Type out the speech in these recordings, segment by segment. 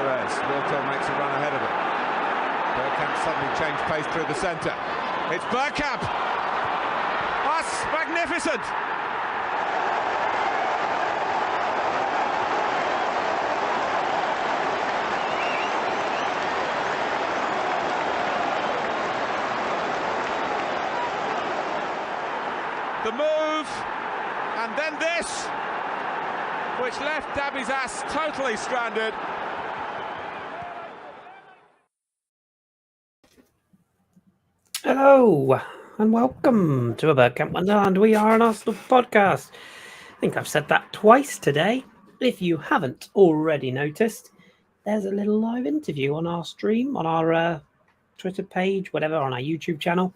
Perez. Wilco makes a run ahead of him. Bergkamp suddenly changed pace through the centre. It's Bergkamp! That's magnificent! The move, and then this, which left Dabby's ass totally stranded. Hello, and welcome to a Bergkamp Wonderland. We are an Arsenal podcast. I think I've said that twice today. If you haven't already noticed, there's a little live interview on our stream, on our Twitter page, whatever, on our YouTube channel.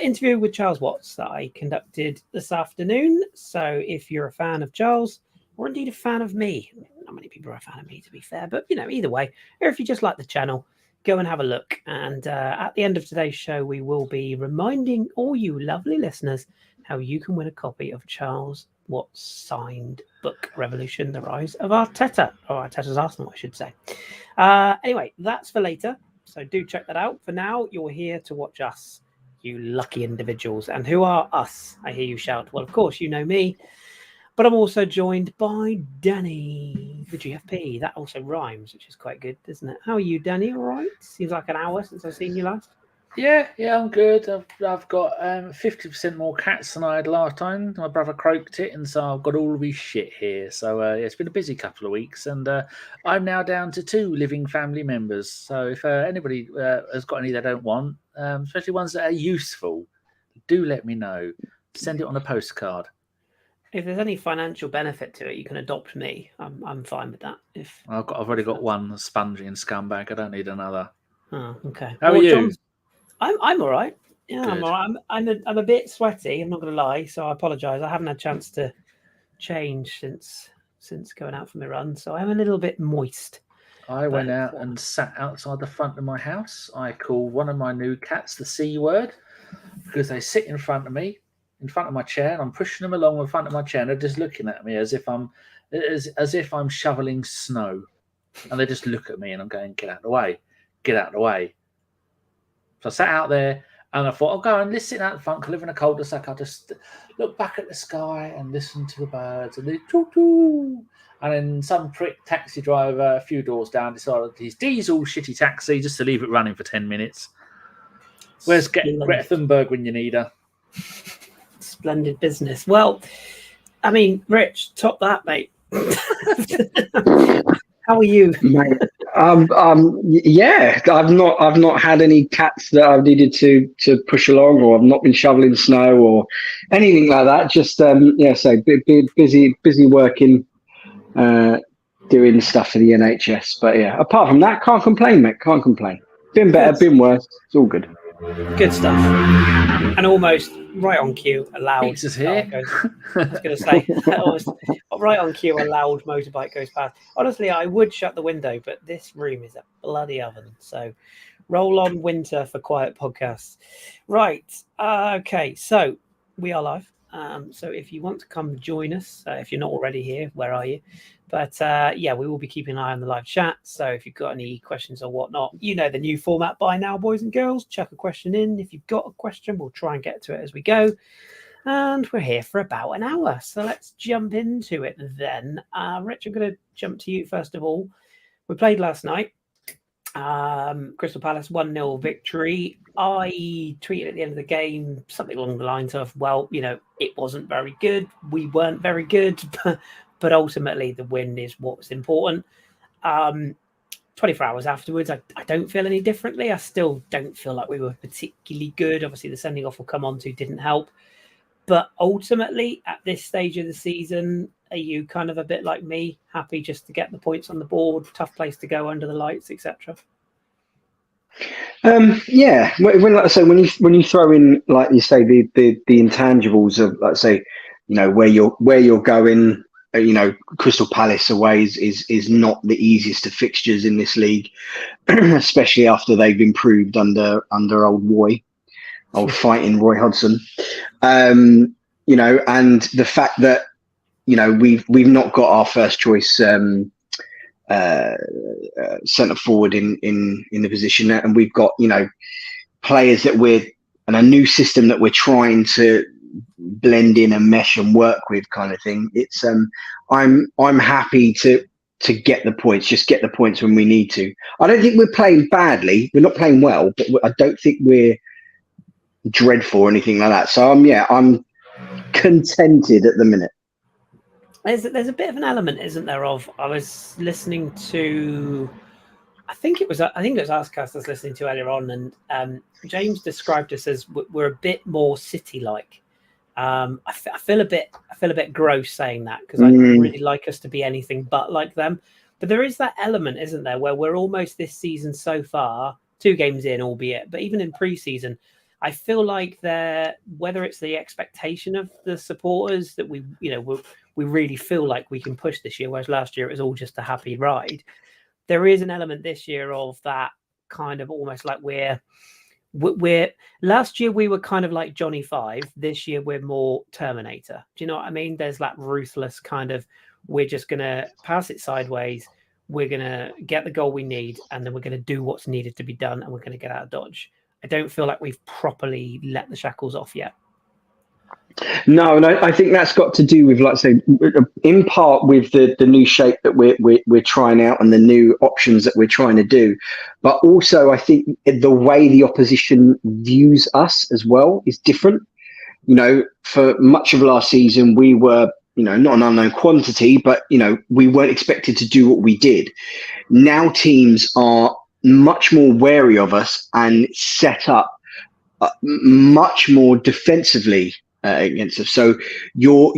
Interview with Charles Watts that I conducted this afternoon. So if you're a fan of Charles, or indeed a fan of me, not many people are a fan of me, to be fair, but either way, or if you just like the channel, go and have a look. And at the end of today's show, we will be reminding all you lovely listeners how you can win a copy of Charles Watts' signed book, Revolution: The Rise of Arteta, or Arteta's Arsenal, I should say. Anyway, that's for later, so do check that out. For now, you're here to watch us, you lucky individuals. And who are us? I hear you shout. Well, of course, you know me, but I'm also joined by Danny, the GFP. That also rhymes, which is quite good, doesn't it? How are you, Danny? All right? Seems like an hour since I've seen you last. Yeah, I'm good. I've got 50% more cats than I had last time. My brother croaked it, and so I've got all of his shit here. So it's been a busy couple of weeks, and I'm now down to 2 living family members. So if anybody has got any they don't want, especially ones that are useful, do let me know. Send it on a postcard. If there's any financial benefit to it, you can adopt me. I'm fine with that. I've already got one spongy and scumbag. I don't need another. Oh, okay. How are you? I'm all right. Yeah, Good. I'm all right. I'm a bit sweaty. I'm not going to lie, so I apologise. I haven't had a chance to change since going out for my run, so I'm a little bit moist. I went out and sat outside the front of my house. I called one of my new cats the C word because they sit in front of me, in front of my chair, and I'm pushing them along in front of my chair, and they're just looking at me as if I'm shoveling snow, and they just look at me, and I'm going, "Get out of the way, get out of the way." So I sat out there, and I thought, I'll go and listen out the front. I live in a cul-de-sac. I'll just look back at the sky and listen to the birds, and they choo-choo. And then some prick taxi driver a few doors down decided his diesel shitty taxi just to leave it running for 10 minutes. Where's Greta Thunberg when you need her? Splendid business. Well, I mean, Rich, top that, mate. How are you, mate? Yeah, I've not had any cats that I've needed to push along, or I've not been shoveling snow or anything like that. Just busy working, doing stuff for the NHS. But yeah, apart from that, can't complain, mate. Can't complain. Been better, been worse. It's all good. Good stuff. And almost right on cue, a loud. Pizza's here. I was going to say, almost right on cue, a loud motorbike goes past. Honestly, I would shut the window, but this room is a bloody oven. So roll on winter for quiet podcasts. Right. Okay. So we are live. So if you want to come join us, if you're not already here, where are you? But yeah, we will be keeping an eye on the live chat. So if you've got any questions or whatnot, you know the new format by now, boys and girls. Chuck a question in. If you've got a question, we'll try and get to it as we go. And we're here for about an hour. So let's jump into it then. Rich, I'm going to jump to you first of all. We played last night. Crystal Palace 1-0 victory. I tweeted at the end of the game something along the lines of, well, it wasn't very good. We weren't very good, but ultimately the win is what's important. 24 hours afterwards, I don't feel any differently. I still don't feel like we were particularly good. Obviously, the sending off will come on to didn't help. But ultimately, at this stage of the season, are you kind of a bit like me, happy just to get the points on the board, tough place to go under the lights, etc.? Yeah. When you throw in, like you say, the intangibles of, like say, where you're going. Crystal Palace away is not the easiest of fixtures in this league, especially after they've improved under old fighting Roy Hodgson. And the fact that we've not got our first choice centre forward in the position, and we've got players that and a new system that we're trying to blend in and mesh and work with, kind of thing. It's I'm happy to get the points, just get the points when we need to. I don't think we're playing badly. We're not playing well, but I don't think we're dreadful or anything like that. So I'm contented at the minute. There's a bit of an element, isn't there? Of I was listening to, I think it was Arscast I was listening to earlier on, and James described us as we're a bit more City-like. I feel a bit gross saying that, because I really like us to be anything but like them. But there is that element, isn't there, where we're almost this season so far, 2 games in, albeit, but even in pre-season, I feel like whether it's the expectation of the supporters that we really feel like we can push this year, whereas last year it was all just a happy ride. There is an element this year of that kind of almost like we're last year we were kind of like Johnny Five. This year we're more Terminator. Do you know what I mean? There's that ruthless kind of, we're just going to pass it sideways. We're going to get the goal we need, and then we're going to do what's needed to be done, and we're going to get out of dodge. I don't feel like we've properly let the shackles off yet. No, and I think that's got to do with, like I say, in part with the new shape that we're trying out and the new options that we're trying to do. But also, I think the way the opposition views us as well is different. For much of last season, we were, not an unknown quantity, but, we weren't expected to do what we did. Now teams are much more wary of us and set up much more defensively against us. So you're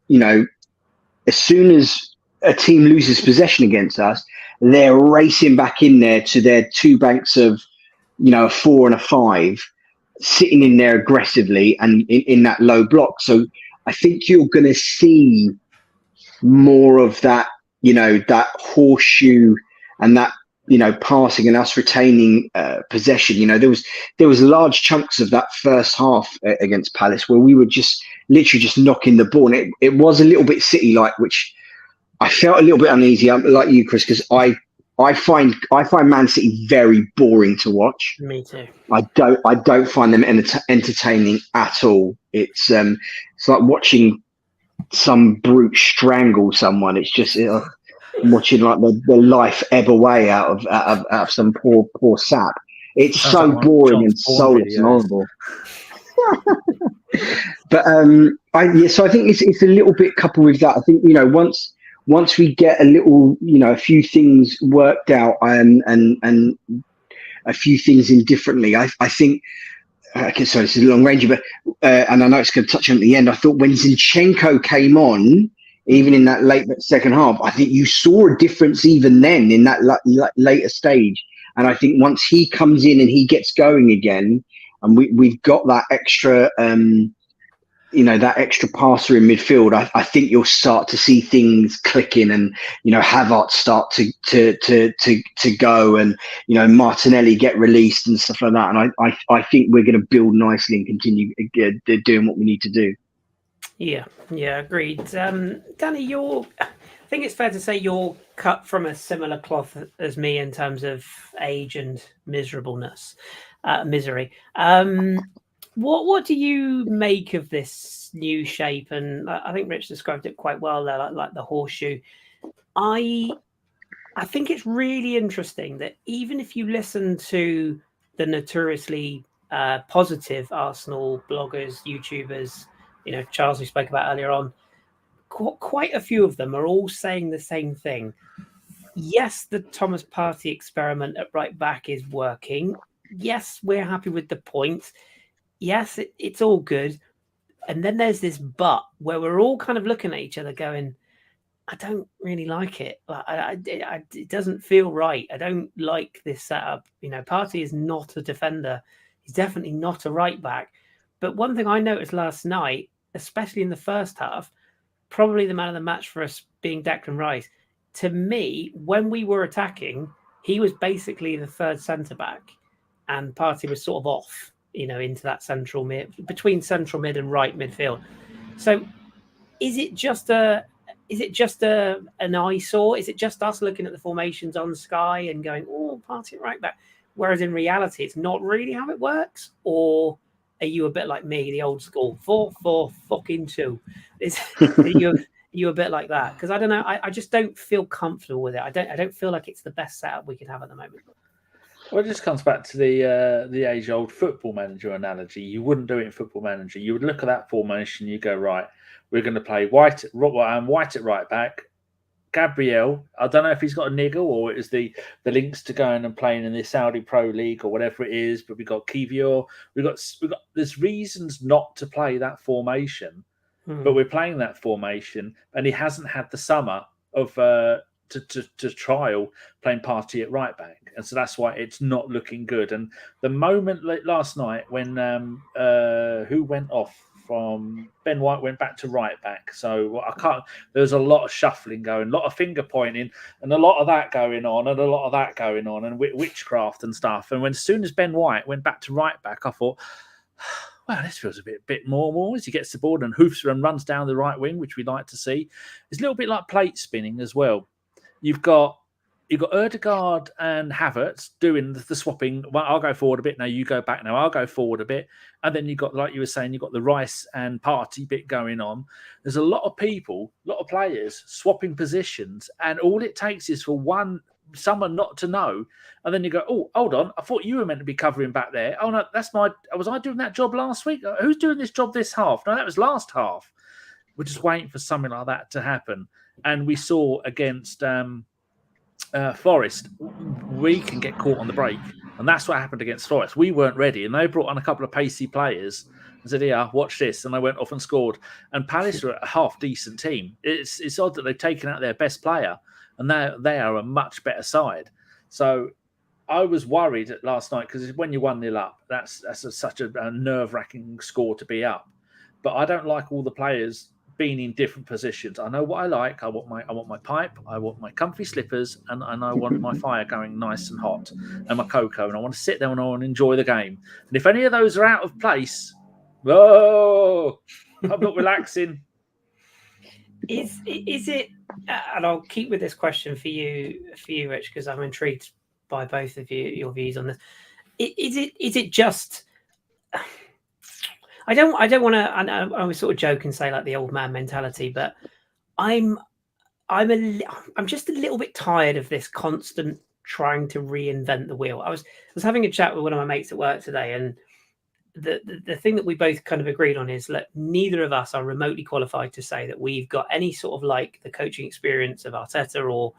as soon as a team loses possession against us, they're racing back in there to their 2 banks of a 4 and a 5, sitting in there aggressively and in that low block. So I think you're going to see more of that, that horseshoe and that passing and us retaining possession. There was large chunks of that first half against Palace where we were just literally just knocking the ball. And it was a little bit City-like, which I felt a little bit uneasy, like you, Kris, because I find Man City very boring to watch. Me too. I don't find them entertaining at all. It's like watching some brute strangle someone. It's just watching like the life ebb away out of some poor sap. It's so boring and soulless and horrible. But so I think it's a little bit coupled with that. I think once we get a little a few things worked out and a few things in differently, I think. Okay, sorry, this is a long range, but and I know it's going to touch on at the end. I thought when Zinchenko came on, even in that late second half, I think you saw a difference even then in that later stage. And I think once he comes in and he gets going again, and we've got that extra, that extra passer in midfield, I think you'll start to see things clicking, and Havertz start to go, and Martinelli get released and stuff like that. And I think we're going to build nicely and continue doing what we need to do. Yeah, agreed. Danny, I think it's fair to say you're cut from a similar cloth as me in terms of age and misery. What do you make of this new shape? And I think Rich described it quite well there, like the horseshoe. I think it's really interesting that even if you listen to the notoriously positive Arsenal bloggers, YouTubers, Charles, we spoke about earlier on, quite a few of them are all saying the same thing. Yes, the Thomas Partey experiment at right back is working. Yes, we're happy with the points. Yes, it's all good. And then there's this but where we're all kind of looking at each other going, I don't really like it. It doesn't feel right. I don't like this setup. Partey is not a defender. He's definitely not a right back. But one thing I noticed last night, especially in the first half, probably the man of the match for us being Declan Rice. To me, when we were attacking, he was basically the third centre-back, and Partey was sort of off, into that central mid, between central mid and right midfield. So is it just a is it just an eyesore? Is it just us looking at the formations on Sky and going, oh, Partey at right back? Whereas in reality, it's not really how it works? Or are you a bit like me, the old school 4-4-2? Are you a bit like that? Because I don't know. I just don't feel comfortable with it. I don't feel like it's the best setup we could have at the moment. Well, it just comes back to the age-old Football Manager analogy. You wouldn't do it in Football Manager. You would look at that formation, you go, right, we're going to play White at right back. Gabriel, I don't know if he's got a niggle or it was the links to going and playing in the Saudi Pro League or whatever it is, but we've got Kieran. We've got there's reasons not to play that formation, but we're playing that formation, and he hasn't had the summer of to trial playing Partey at right back, and so that's why it's not looking good. And the moment last night when who went off from Ben White went back to right back, so I can't. There's a lot of shuffling going, a lot of finger pointing, and a lot of that going on, and witchcraft and stuff. And as soon as Ben White went back to right back, I thought, well, this feels a bit more as he gets the ball and hoofs and runs down the right wing, which we like to see. It's a little bit like plate spinning as well. You've got Odegaard and Havertz doing the swapping. Well, I'll go forward a bit. Now you go back. Now I'll go forward a bit. And then you've got, like you were saying, you've got the Rice and Partey bit going on. There's a lot of people, a lot of players swapping positions. And all it takes is for someone not to know. And then you go, oh, hold on. I thought you were meant to be covering back there. Oh, no, was I doing that job last week? Who's doing this job this half? No, that was last half. We're just waiting for something like that to happen. And we saw against Forest, we can get caught on the break. And that's what happened against Forest. We weren't ready. And they brought on a couple of pacey players and said, yeah, watch this. And they went off and scored. And Palace are a half-decent team. It's odd that they've taken out their best player. And they are a much better side. So I was worried last night because when you're 1-0 up, that's such a nerve-wracking score to be up. But I don't like all the players being in different positions. I know what I like. I want my pipe. I want my comfy slippers, and I want my fire going nice and hot, and my cocoa. And I want to sit there and I want to enjoy the game. And if any of those are out of place, I'm not relaxing. Is it? And I'll keep with this question for you, Rich, because I'm intrigued by both of your views on this. Is it just? I don't want to. I was sort of joke and say like the old man mentality, but I'm just a little bit tired of this constant trying to reinvent the wheel. I was having a chat with one of my mates at work today, and the thing that we both kind of agreed on is that neither of us are remotely qualified to say that we've got any sort of like the coaching experience of Arteta or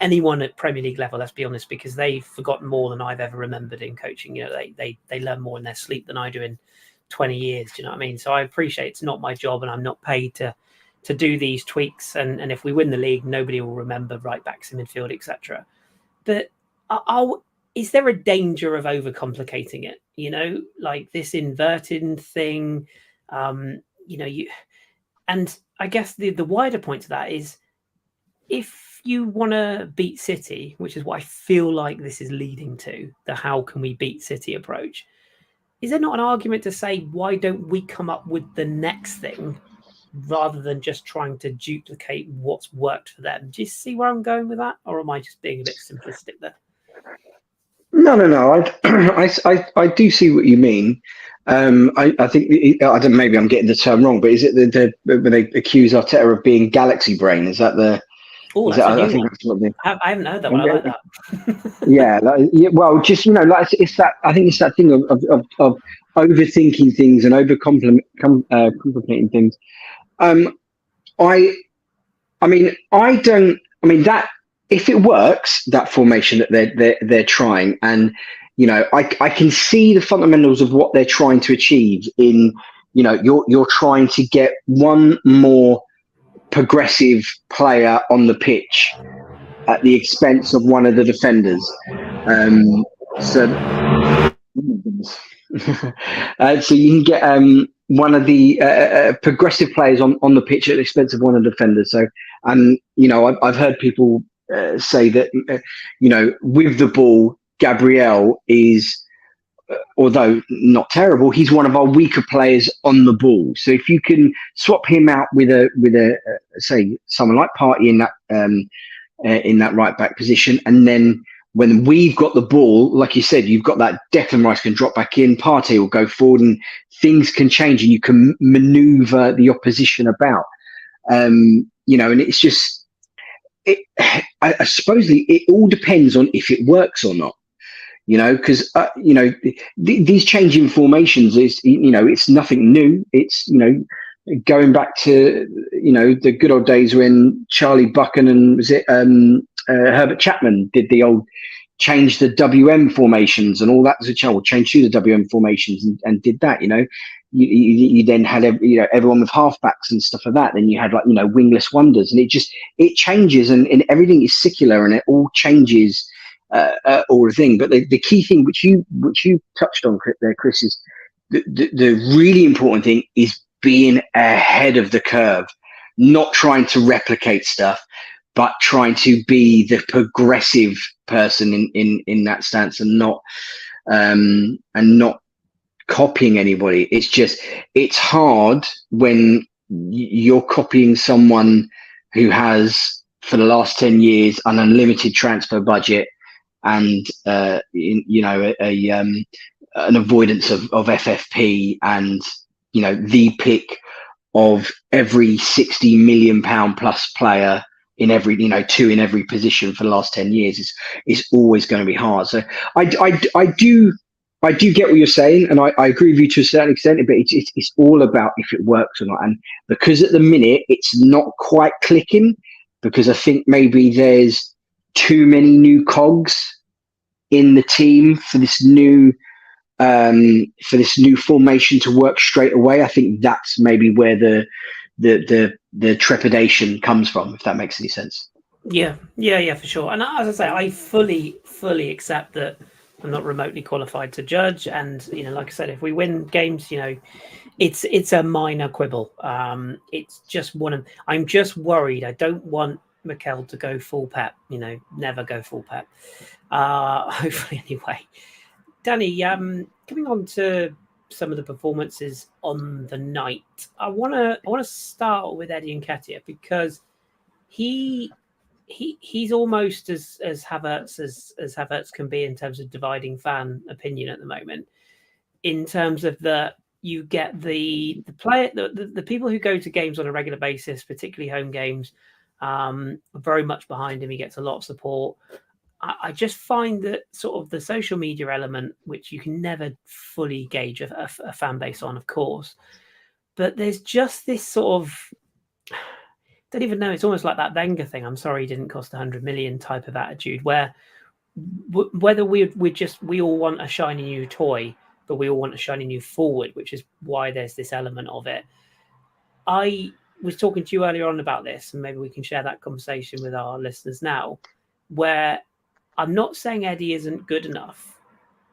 anyone at Premier League level. Let's be honest, because they've forgotten more than I've ever remembered in coaching. You know, they learn more in their sleep than I do in 20 years. Do you know what I mean? So I appreciate it's not my job and I'm not paid to do these tweaks. And if we win the league, nobody will remember right backs in midfield, etc. But is there a danger of overcomplicating it? You know, like this inverted thing, and I guess the wider point to that is if you want to beat City, which is what I feel like this is leading to, the how can we beat City approach, is there not an argument to say, why don't we come up with the next thing rather than just trying to duplicate what's worked for them? Do you see where I'm going with that? Or am I just being a bit simplistic there? No. I do see what you mean. I think, I don't, maybe I'm getting the term wrong, but is it when they accuse Arteta of being galaxy brain? Is that the... Oh, I think that's what I haven't heard that one. I like that. Well, just it's that. I think it's that thing of overthinking things and overcomplicating things. That if it works, that formation that they're trying, and I can see the fundamentals of what they're trying to achieve. In you're trying to get one more progressive player on the pitch at the expense of one of the defenders. So you can get one of the progressive players on the pitch at the expense of one of the defenders. So, I've heard people say that, with the ball, Gabriel is although not terrible, he's one of our weaker players on the ball. So if you can swap him out with say someone like Partey in that right back position, and then when we've got the ball, like you said, you've got that Declan Rice can drop back in, Partey will go forward, and things can change, and you can manoeuvre the opposition about. And it's just, I suppose it all depends on if it works or not. Because these changing formations is it's nothing new. It's going back to the good old days when Charlie Buchan and Herbert Chapman did the old change the WM formations and all that. Change to the WM formations and did that. You then had everyone with halfbacks and stuff like that. Then you had wingless wonders, and it changes and everything is secular and it all changes. All the thing, but the key thing which you touched on there, Kris, is the really important thing is being ahead of the curve, not trying to replicate stuff, but trying to be the progressive person in that stance, and not copying anybody. It's hard when you're copying someone who has for the last 10 years an unlimited transfer budget and an avoidance of FFP and the pick of every £60 million plus player in every two in every position for the last 10 years is always going to be hard. So I do get what you're saying, and I agree with you to a certain extent, but it's all about if it works or not. And because at the minute it's not quite clicking, because I think maybe there's too many new cogs in the team for this new formation to work straight away. I think that's maybe where the trepidation comes from, if that makes any sense. Yeah, for sure. And as I say, I fully accept that I'm not remotely qualified to judge. And like I said, if we win games, it's a minor quibble. It's just I'm just worried. I don't want Mikel to go full Pep. Never go full Pep. Hopefully, anyway. Danny, coming on to some of the performances on the night, I want to start with Eddie Nketiah, because he's almost as Havertz as Havertz can be in terms of dividing fan opinion at the moment. In terms of you get the player, the people who go to games on a regular basis, particularly home games, are very much behind him. He gets a lot of support. I just find that sort of the social media element, which you can never fully gauge a fan base on, of course, but there's just this sort of, don't even know, it's almost like that Wenger thing. I'm sorry he didn't cost 100 million type of attitude, where whether we all want a shiny new toy, but we all want a shiny new forward, which is why there's this element of it. I was talking to you earlier on about this, and maybe we can share that conversation with our listeners now, where I'm not saying Eddie isn't good enough.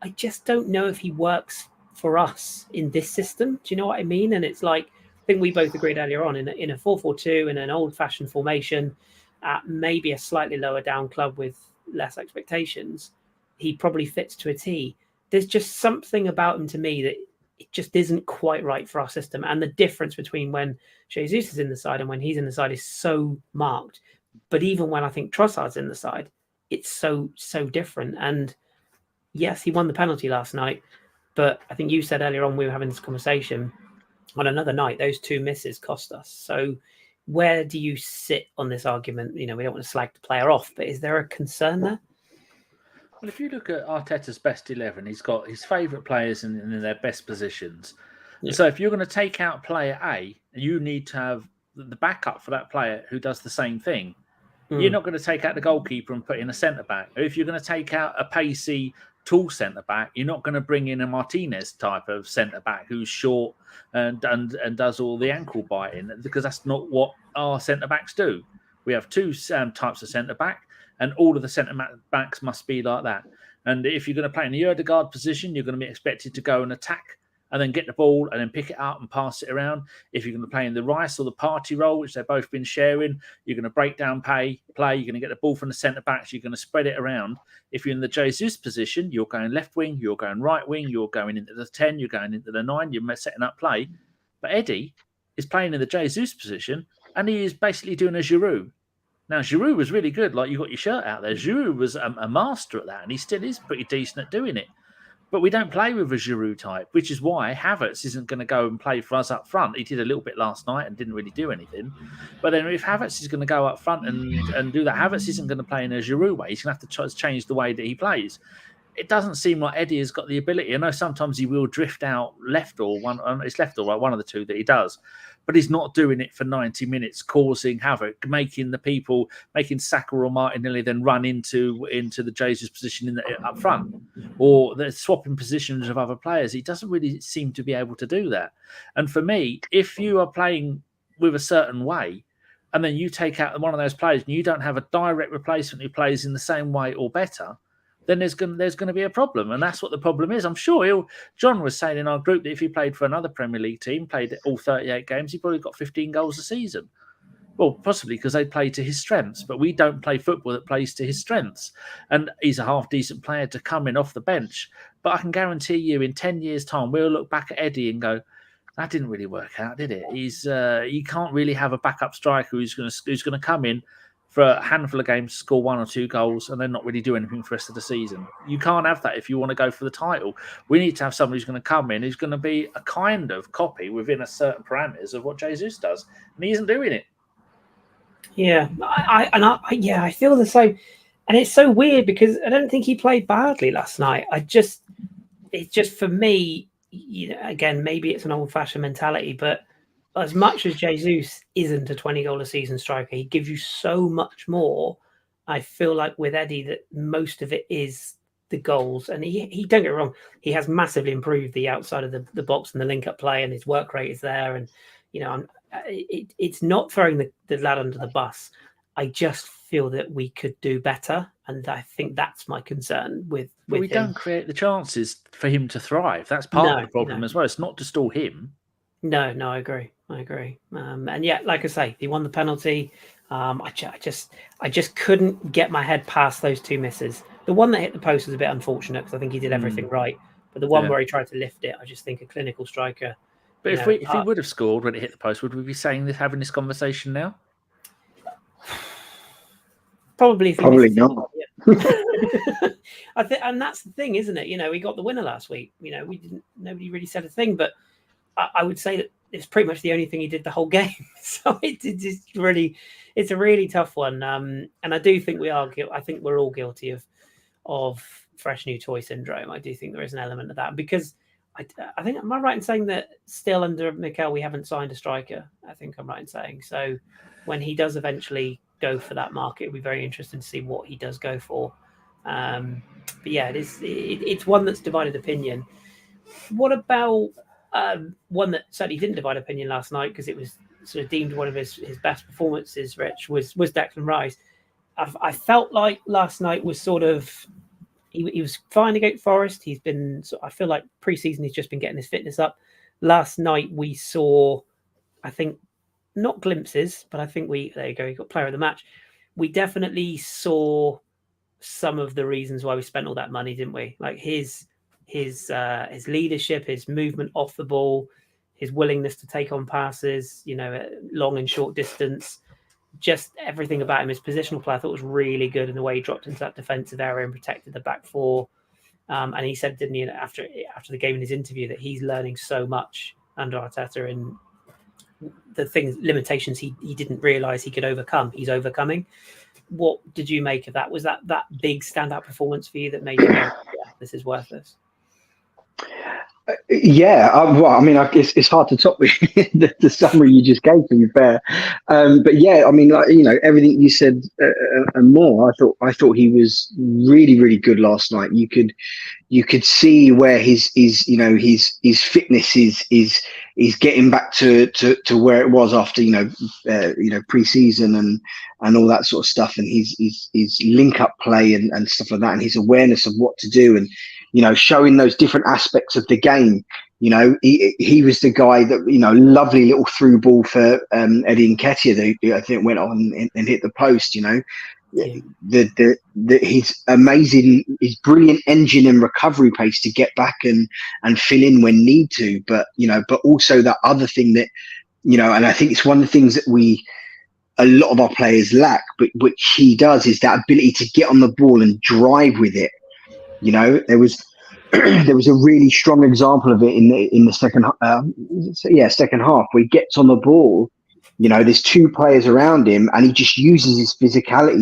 I just don't know if he works for us in this system. Do you know what I mean? And it's like, I think we both agreed earlier on, in a 4-4-2, in an old-fashioned formation, at maybe a slightly lower down club with less expectations, he probably fits to a T. There's just something about him to me that it just isn't quite right for our system. And the difference between when Jesus is in the side and when he's in the side is so marked. But even when I think Trossard's in the side, it's so different. And yes, he won the penalty last night, but I think you said earlier on, we were having this conversation, on another night, those two misses cost us. So where do you sit on this argument? We don't want to slag the player off, but is there a concern there? Well, if you look at Arteta's best 11, he's got his favourite players in their best positions. Yeah. So if you're going to take out player A, you need to have the backup for that player who does the same thing. You're not going to take out the goalkeeper and put in a centre-back. Or if you're going to take out a pacey, tall centre-back, you're not going to bring in a Martinez type of centre-back who's short and does all the ankle biting, because that's not what our centre-backs do. We have two types of centre-back, and all of the centre-backs must be like that. And if you're going to play in the Odegaard position, you're going to be expected to go and attack and then get the ball and then pick it up and pass it around. If you're going to play in the Rice or the Partey role, which they've both been sharing, you're going to break down play, you're going to get the ball from the centre-backs, you're going to spread it around. If you're in the Jesus position, you're going left wing, you're going right wing, you're going into the 10, you're going into the 9, you're setting up play. But Eddie is playing in the Jesus position, and he is basically doing a Giroud. Now, Giroud was really good. Like, you got your shirt out there. Giroud was a master at that, and he still is pretty decent at doing it. But we don't play with a Giroud type, which is why Havertz isn't going to go and play for us up front. He did a little bit last night and didn't really do anything. But then if Havertz is going to go up front and do that, Havertz isn't going to play in a Giroud way. He's going to have to change the way that he plays. It doesn't seem like Eddie has got the ability. I know sometimes he will drift out left or one. It's left or right, one of the two that he does. But he's not doing it for 90 minutes, causing havoc, making Saka or Martinelli then run into the Jesus position up front, or they're swapping positions of other players. He doesn't really seem to be able to do that. And for me, if you are playing with a certain way, and then you take out one of those players and you don't have a direct replacement who plays in the same way or better, then there's going to be a problem. And that's what the problem is. I'm sure John was saying in our group that if he played for another Premier League team, played all 38 games, he probably got 15 goals a season. Well, possibly because they play to his strengths, but we don't play football that plays to his strengths. And he's a half-decent player to come in off the bench. But I can guarantee you in 10 years' time, we'll look back at Eddie and go, that didn't really work out, did it? He can't really have a backup striker who's going to come in for a handful of games, score 1 or 2 goals, and then not really do anything for the rest of the season. You can't have that if you want to go for the title. We need to have somebody who's going to come in, who's going to be a kind of copy within a certain parameters of what Jesus does, and he isn't doing it. Yeah, I feel the same, and it's so weird because I don't think he played badly last night. It's just for me, again, maybe it's an old-fashioned mentality, but as much as Jesus isn't a 20-goal-a-season striker, he gives you so much more. I feel like with Eddie that most of it is the goals. And he don't get me wrong, he has massively improved the outside of the box and the link-up play, and his work rate is there. And, it's not throwing the lad under the bus. I just feel that we could do better. And I think that's my concern with him. We don't create the chances for him to thrive. That's part of the problem as well. It's not just all him. No, I agree. And yeah, like I say, he won the penalty. I just couldn't get my head past those 2 misses. The one that hit the post was a bit unfortunate because I think he did everything right. But the one where he tried to lift it, I just think a clinical striker. But if he would have scored when it hit the post, would we be having this conversation now? Probably not. I think, and that's the thing, isn't it? We got the winner last week. Nobody really said a thing, but I would say that it's pretty much the only thing he did the whole game. So it's a really tough one. And I do think I think we're all guilty of fresh new toy syndrome. I do think there is an element of that because I think, am I right in saying that still under Mikel we haven't signed a striker? I think I'm right in saying. So when he does eventually go for that market, it'll be very interesting to see what he does go for. But yeah, it's one that's divided opinion. What about one that certainly didn't divide opinion last night because it was sort of deemed one of his best performances, Rich, was Declan Rice. I felt like last night was sort of he was fine against Forest. He's been, I feel like pre-season he's just been getting his fitness up. Last night we saw, I think, not glimpses, but I think there you go, he got player of the match. We definitely saw some of the reasons why we spent all that money, didn't we? Like his leadership, his movement off the ball, his willingness to take on passes, long and short distance, just everything about him. His positional play I thought was really good in the way he dropped into that defensive area and protected the back four. And he said, didn't he, after the game in his interview, that he's learning so much under Arteta and the limitations he didn't realise he could overcome, he's overcoming. What did you make of that? Was that big standout performance for you that made you go, yeah, this is worth this? Yeah, well, I mean, it's hard to top the summary you just gave, to be fair. But yeah, I mean, everything you said and more. I thought he was really, really good last night. You could see where his fitness is getting back to where it was after pre-season and all that sort of stuff, and his link up play and stuff like that, and his awareness of what to do and showing those different aspects of the game, he was the guy that, lovely little through ball for Eddie Nketiah that I think went on and hit the post. Yeah. His amazing, his brilliant engine and recovery pace to get back and fill in when need to, but also that other thing that, and I think it's one of the things that a lot of our players lack, but which he does, is that ability to get on the ball and drive with it. There was a really strong example of it in the second half, where he gets on the ball. There's two players around him, and he just uses his physicality.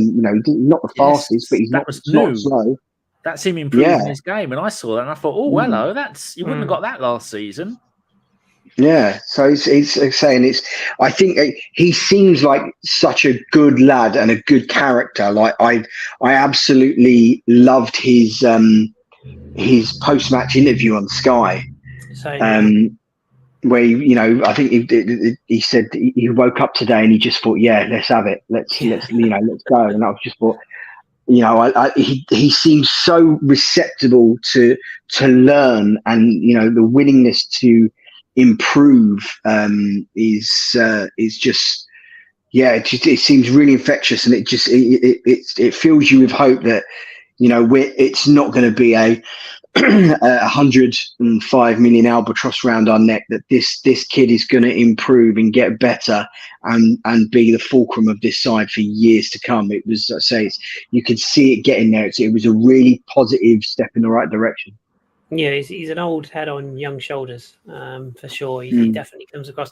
He's not the fastest, but he's not slow. That's him improving his game, and I saw that and I thought, oh, hello, you wouldn't have got that last season. Yeah, so it's saying I think he seems like such a good lad and a good character. Like I absolutely loved his post-match interview on Sky, where I think he said he woke up today and he just thought, let's have it, let's go. And I just thought, he seems so receptible to learn, and the willingness to improve is just it seems really infectious, and it fills you with hope that it's not going to be a 105 million albatross round our neck, that this kid is going to improve and get better and be the fulcrum of this side for years to come. It was, you could see it getting there. It was a really positive step in the right direction. Yeah, he's an old head on young shoulders, for sure. He definitely comes across.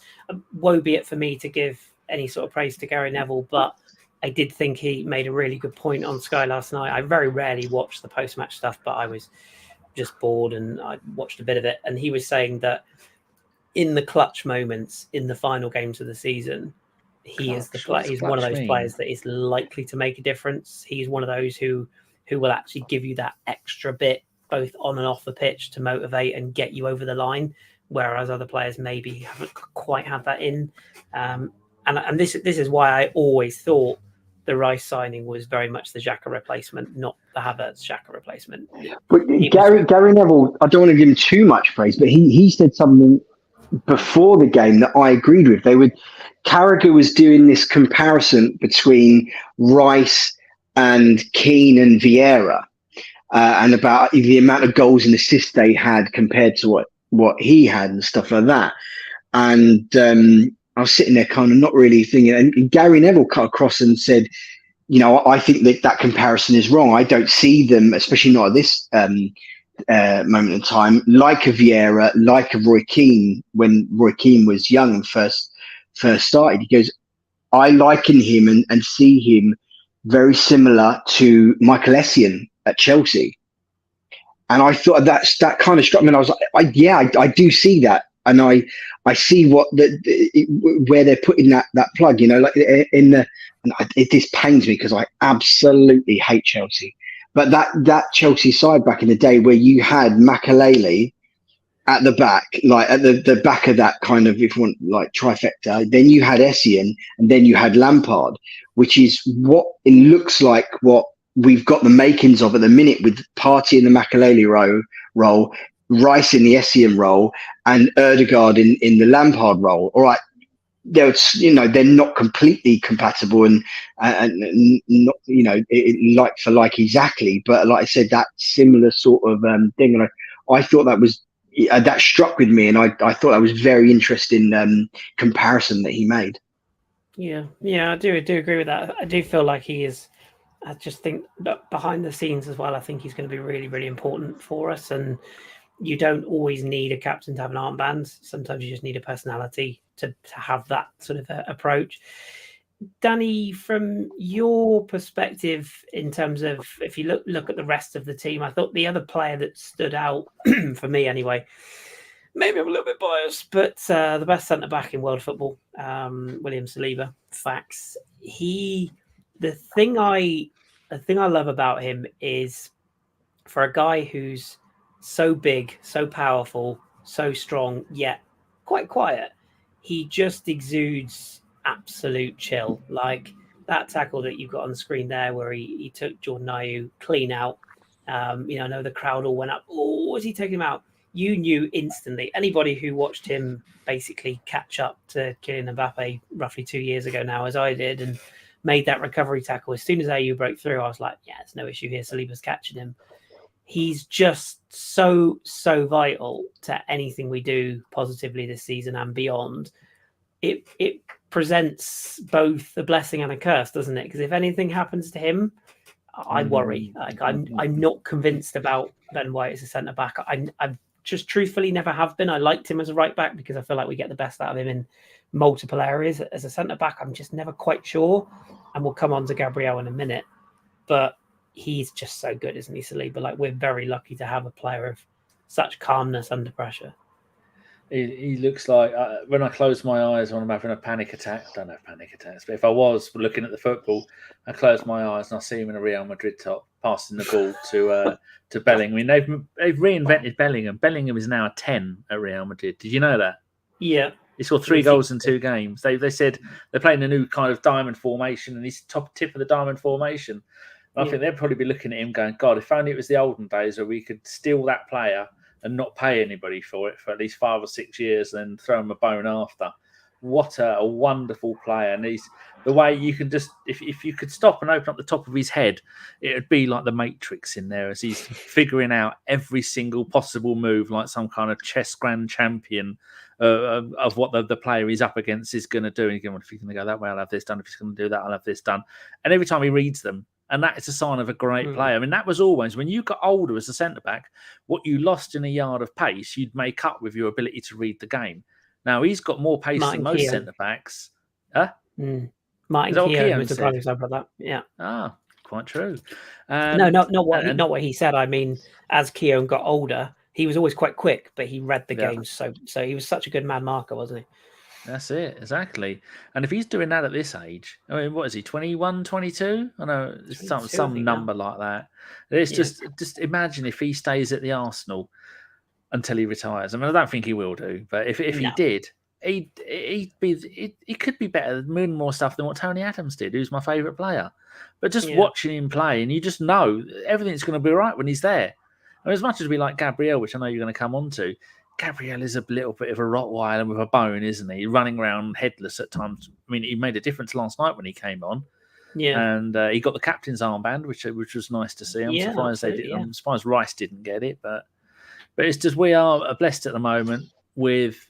Woe be it for me to give any sort of praise to Gary Neville, but I did think he made a really good point on Sky last night. I very rarely watch the post-match stuff, but I was just bored and I watched a bit of it. And he was saying that in the clutch moments in the final games of the season, he's one of those players that is likely to make a difference. He's one of those who will actually give you that extra bit, both on and off the pitch, to motivate and get you over the line, whereas other players maybe haven't quite had that in. And this is why I always thought the Rice signing was very much the Xhaka replacement, not the Havertz Xhaka replacement. But Gary Neville, I don't want to give him too much praise, but he said something before the game that I agreed with. Carragher was doing this comparison between Rice and Keane and Vieira, and about the amount of goals and assists they had compared to what he had and stuff like that. And I was sitting there kind of not really thinking, and Gary Neville cut across and said, I think that comparison is wrong. I don't see them, especially not at this moment in time, like a Vieira, like a Roy Keane, when Roy Keane was young and first started. He goes, I liken him and see him very similar to Michael Essien at Chelsea. And I thought that kind of struck me, and I was like, I do see that. And I see where they're putting that plug, like this pains me because I absolutely hate Chelsea. But that Chelsea side back in the day, where you had Makelele at the back, like at the back of that kind of, if you want, like trifecta, then you had Essien, and then you had Lampard, which is what it looks like what we've got the makings of at the minute, with Partey in the Makelele role, Rice in the Essien role, and Odegaard in the Lampard role. All right, they're not completely compatible and not like for like exactly, but like I said, that similar sort of thing. And I thought that struck with me, and I thought that was very interesting comparison that he made. Yeah, I do agree with that. I do feel like he is. I just think that behind the scenes as well, I think he's going to be really, really important for us. And you don't always need a captain to have an armband. Sometimes you just need a personality to have that sort of approach. Danny, from your perspective, in terms of if you look at the rest of the team, I thought the other player that stood out for me anyway, maybe I'm a little bit biased, but the best centre-back in world football, William Saliba, facts. The thing I love about him is, for a guy who's so big, so powerful, so strong, yet quite quiet, he just exudes absolute chill. Like that tackle that you've got on the screen there, where he took Jordan Ayew clean out. I know the crowd all went up. Oh, was he taking him out? you knew instantly. Anybody who watched him basically catch up to Kylian Mbappe roughly 2 years ago now, as I did, and made that recovery tackle. As soon as AU broke through, I was like, yeah, there's no issue here. Saliba's catching him. He's just so vital to anything we do positively this season and beyond. It presents both a blessing and a curse, doesn't it? Because if anything happens to him, I worry. Like I'm not convinced about Ben White as a centre back. I've just truthfully never have been. I liked him as a right back because I feel like we get the best out of him in multiple areas. As a centre back, I'm just never quite sure. And we'll come on to Gabriel in a minute, but he's just so good, isn't he, Saliba? Like, we're very lucky to have a player of such calmness under pressure. He looks like, when I close my eyes when I'm having a panic attack, I don't have panic attacks, but if I was looking at the football, I close my eyes and I see him in a Real Madrid top, passing the ball to Bellingham. I mean, they've reinvented Bellingham. Bellingham is now a 10 at Real Madrid. Did you know that? Yeah. He scored 3 goals in 2 games. They said they're playing a new kind of diamond formation, and he's tip of the diamond formation. And I think they'd probably be looking at him going, God, if only it was the olden days where we could steal that player and not pay anybody for it for at least 5 or 6 years, and then throw him a bone after. What a wonderful player. And he's the way you can just, if you could stop and open up the top of his head, it would be like the Matrix in there as he's figuring out every single possible move, like some kind of chess grand champion of what the player he's up against is going to do. And you go, well, if he's going to go that way, I'll have this done. If he's going to do that, I'll have this done. And every time he reads them, and that is a sign of a great player. I mean, that was always, when you got older as a centre-back, what you lost in a yard of pace, you'd make up with your ability to read the game. Now, he's got more pace than most centre-backs. Huh? Martin Keown was a prime example of that. Yeah. Ah, quite true. No, not what he said. I mean, as Keown got older, he was always quite quick, but he read the game. So he was such a good man marker, wasn't he? That's it, exactly. And if he's doing that at this age, I mean, what is he, 21, 22? I know, some number like that. It's just imagine if he stays at the Arsenal until he retires. I mean, I don't think he will do, but if he did, he could be better, doing more stuff than what Tony Adams did, who's my favourite player. But just watching him play, and you just know everything's going to be right when he's there. I mean, as much as we like Gabriel, which I know you're going to come on to, Gabriel is a little bit of a Rottweiler with a bone, isn't he? Running around headless at times. I mean, he made a difference last night when he came on. Yeah. And he got the captain's armband, which was nice to see. I'm surprised they did. I'm surprised Rice didn't get it, but it's just, we are blessed at the moment with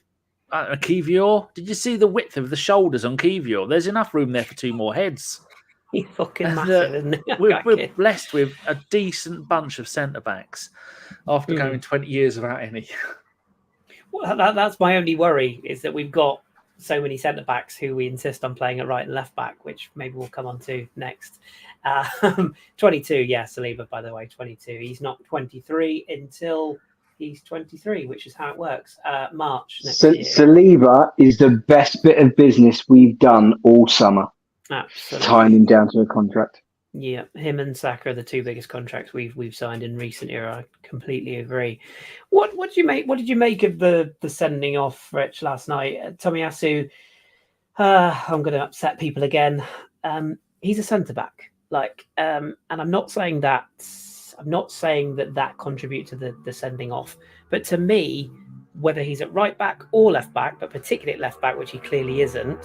Kivior. Did you see the width of the shoulders on Kivior? There's enough room there for 2 more heads. He's fucking massive, isn't he? We're blessed with a decent bunch of centre backs after going 20 years without any. Well, that's my only worry, is that we've got so many centre backs who we insist on playing at right and left back, which maybe we'll come on to next. 22, Saliba, by the way, 22. He's not 23 until he's 23, which is how it works. March next year. Saliba is the best bit of business we've done all summer. Absolutely. Tying him down to a contract. Yeah, him and Saka are the 2 biggest contracts we've signed in recent era. I completely agree. What did you make? What did you make of the sending off Rich last night? Tomiyasu, I'm going to upset people again. He's a centre back, and I'm not saying that contributes to the sending off. But to me, whether he's at right back or left back, but particularly at left back, which he clearly isn't.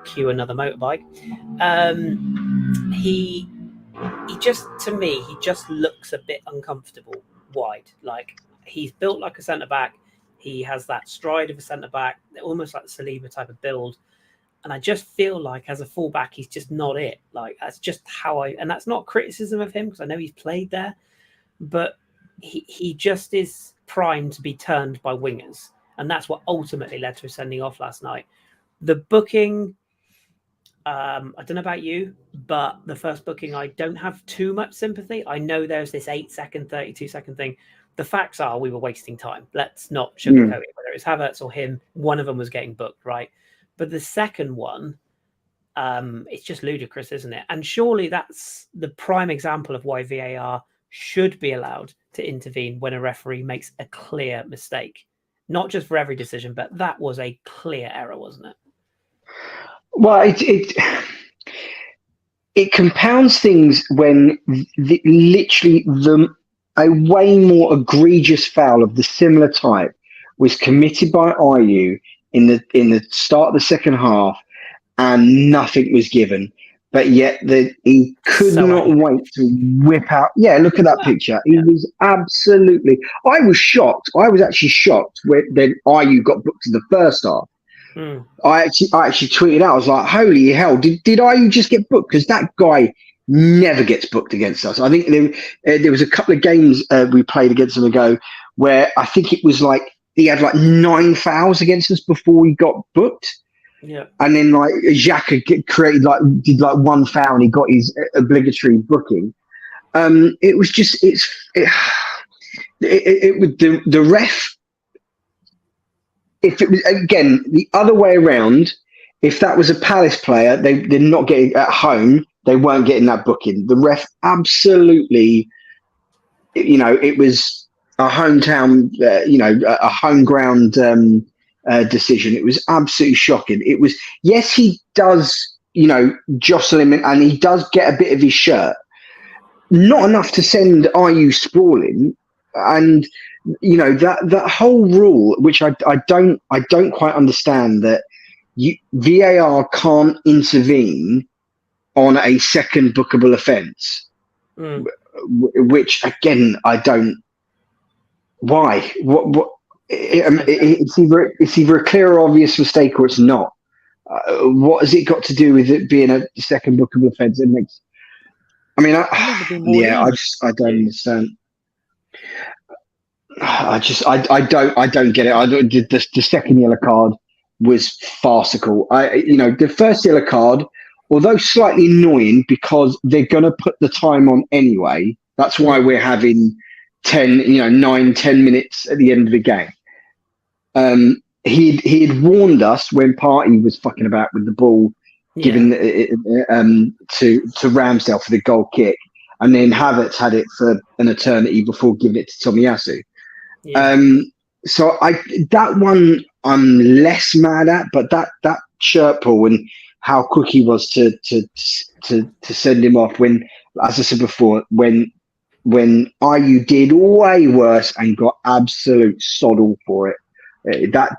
Cue another motorbike. He just looks a bit uncomfortable wide. Like, he's built like a centre back. He has that stride of a centre back, almost like the Saliba type of build. And I just feel like as a fullback, he's just not it. Like, that's just how and that's not criticism of him, because I know he's played there, but he just is primed to be turned by wingers. And that's what ultimately led to a sending off last night. The booking, I don't know about you, but the first booking, I don't have too much sympathy. I know there's this 8-second, 32-second thing. The facts are we were wasting time. Let's not sugarcoat it. Whether it's Havertz or him, one of them was getting booked, right? But the second one, it's just ludicrous, isn't it? And surely that's the prime example of why VAR should be allowed to intervene when a referee makes a clear mistake. Not just for every decision, but that was a clear error, wasn't it? Well, it compounds things when literally a way more egregious foul of the similar type was committed by Ayew in the start of the second half, and nothing was given. But yet he could not wait to whip out. Yeah, look at that picture. He was absolutely. I was shocked. I was actually shocked when then Ayew got booked in the first half. I actually tweeted out. I was like, "Holy hell! Did Ayew just get booked? Because that guy never gets booked against us." I think there was a couple of games we played against him ago where I think it was like he had like 9 fouls against us before he got booked. Yeah, and then like Jakub did one foul and he got his obligatory booking. It was just it would the ref. If it was again the other way around, if that was a Palace player, they're not getting at home. They weren't getting that booking. The ref absolutely, it was a hometown, a home ground decision. It was absolutely shocking. It was, yes, he does, jostle him and he does get a bit of his shirt. Not enough to send Ayew sprawling. And, that whole rule, which I don't quite understand, that VAR can't intervene on a second bookable offence, which again I don't. Why? What? It's either a clear or obvious mistake or it's not. What has it got to do with it being a second bookable offence? It makes. I mean, I don't understand. I don't get it. The second yellow card was farcical. The first yellow card, although slightly annoying because they're going to put the time on anyway. That's why we're having 9-10 minutes at the end of the game. He had warned us when Partey was fucking about with the ball, given to Ramsdale for the goal kick, and then Havertz had it for an eternity before giving it to Tomiyasu. Yeah. So that one I'm less mad at, but that shirt pull and how quick he was to send him off when, as I said before, when Ayew did way worse and got absolute sod all for it.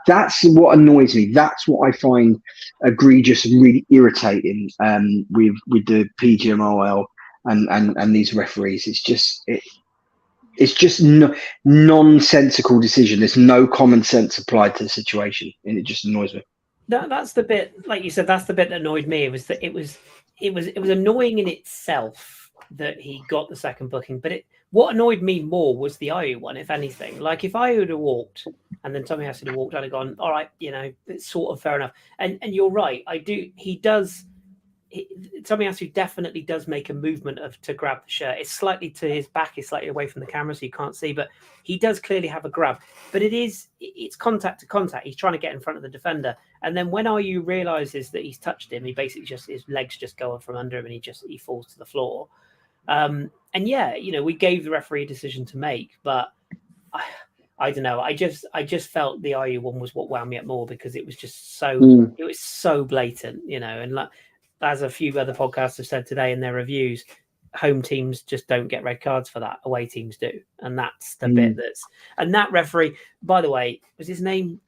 That's what annoys me. That's what I find egregious and really irritating with the PGMOL and these referees. It's just nonsensical decision. There's no common sense applied to the situation, and it just annoys me. That's the bit, like you said, that's the bit that annoyed me. It was that it was annoying in itself that he got the second booking, but what annoyed me more was the Ayew one, if anything. Like if Ayew had walked and then Tomiyasu had walked, I'd have gone, all right, it's sort of fair enough. And you're right, Tomiyasu definitely does make a movement to grab the shirt. It's slightly to his back, it's slightly away from the camera, so you can't see, but he does clearly have a grab. But it's contact to contact. He's trying to get in front of the defender. And then when Ayew realizes that he's touched him, he basically his legs just go from under him and he falls to the floor. We gave the referee a decision to make, but I don't know. I just felt the Ayew one was what wound me up more because it was just it was so blatant, and like, as a few other podcasts have said today in their reviews, home teams just don't get red cards for that. Away teams do. And that's the bit and that referee, by the way, was his name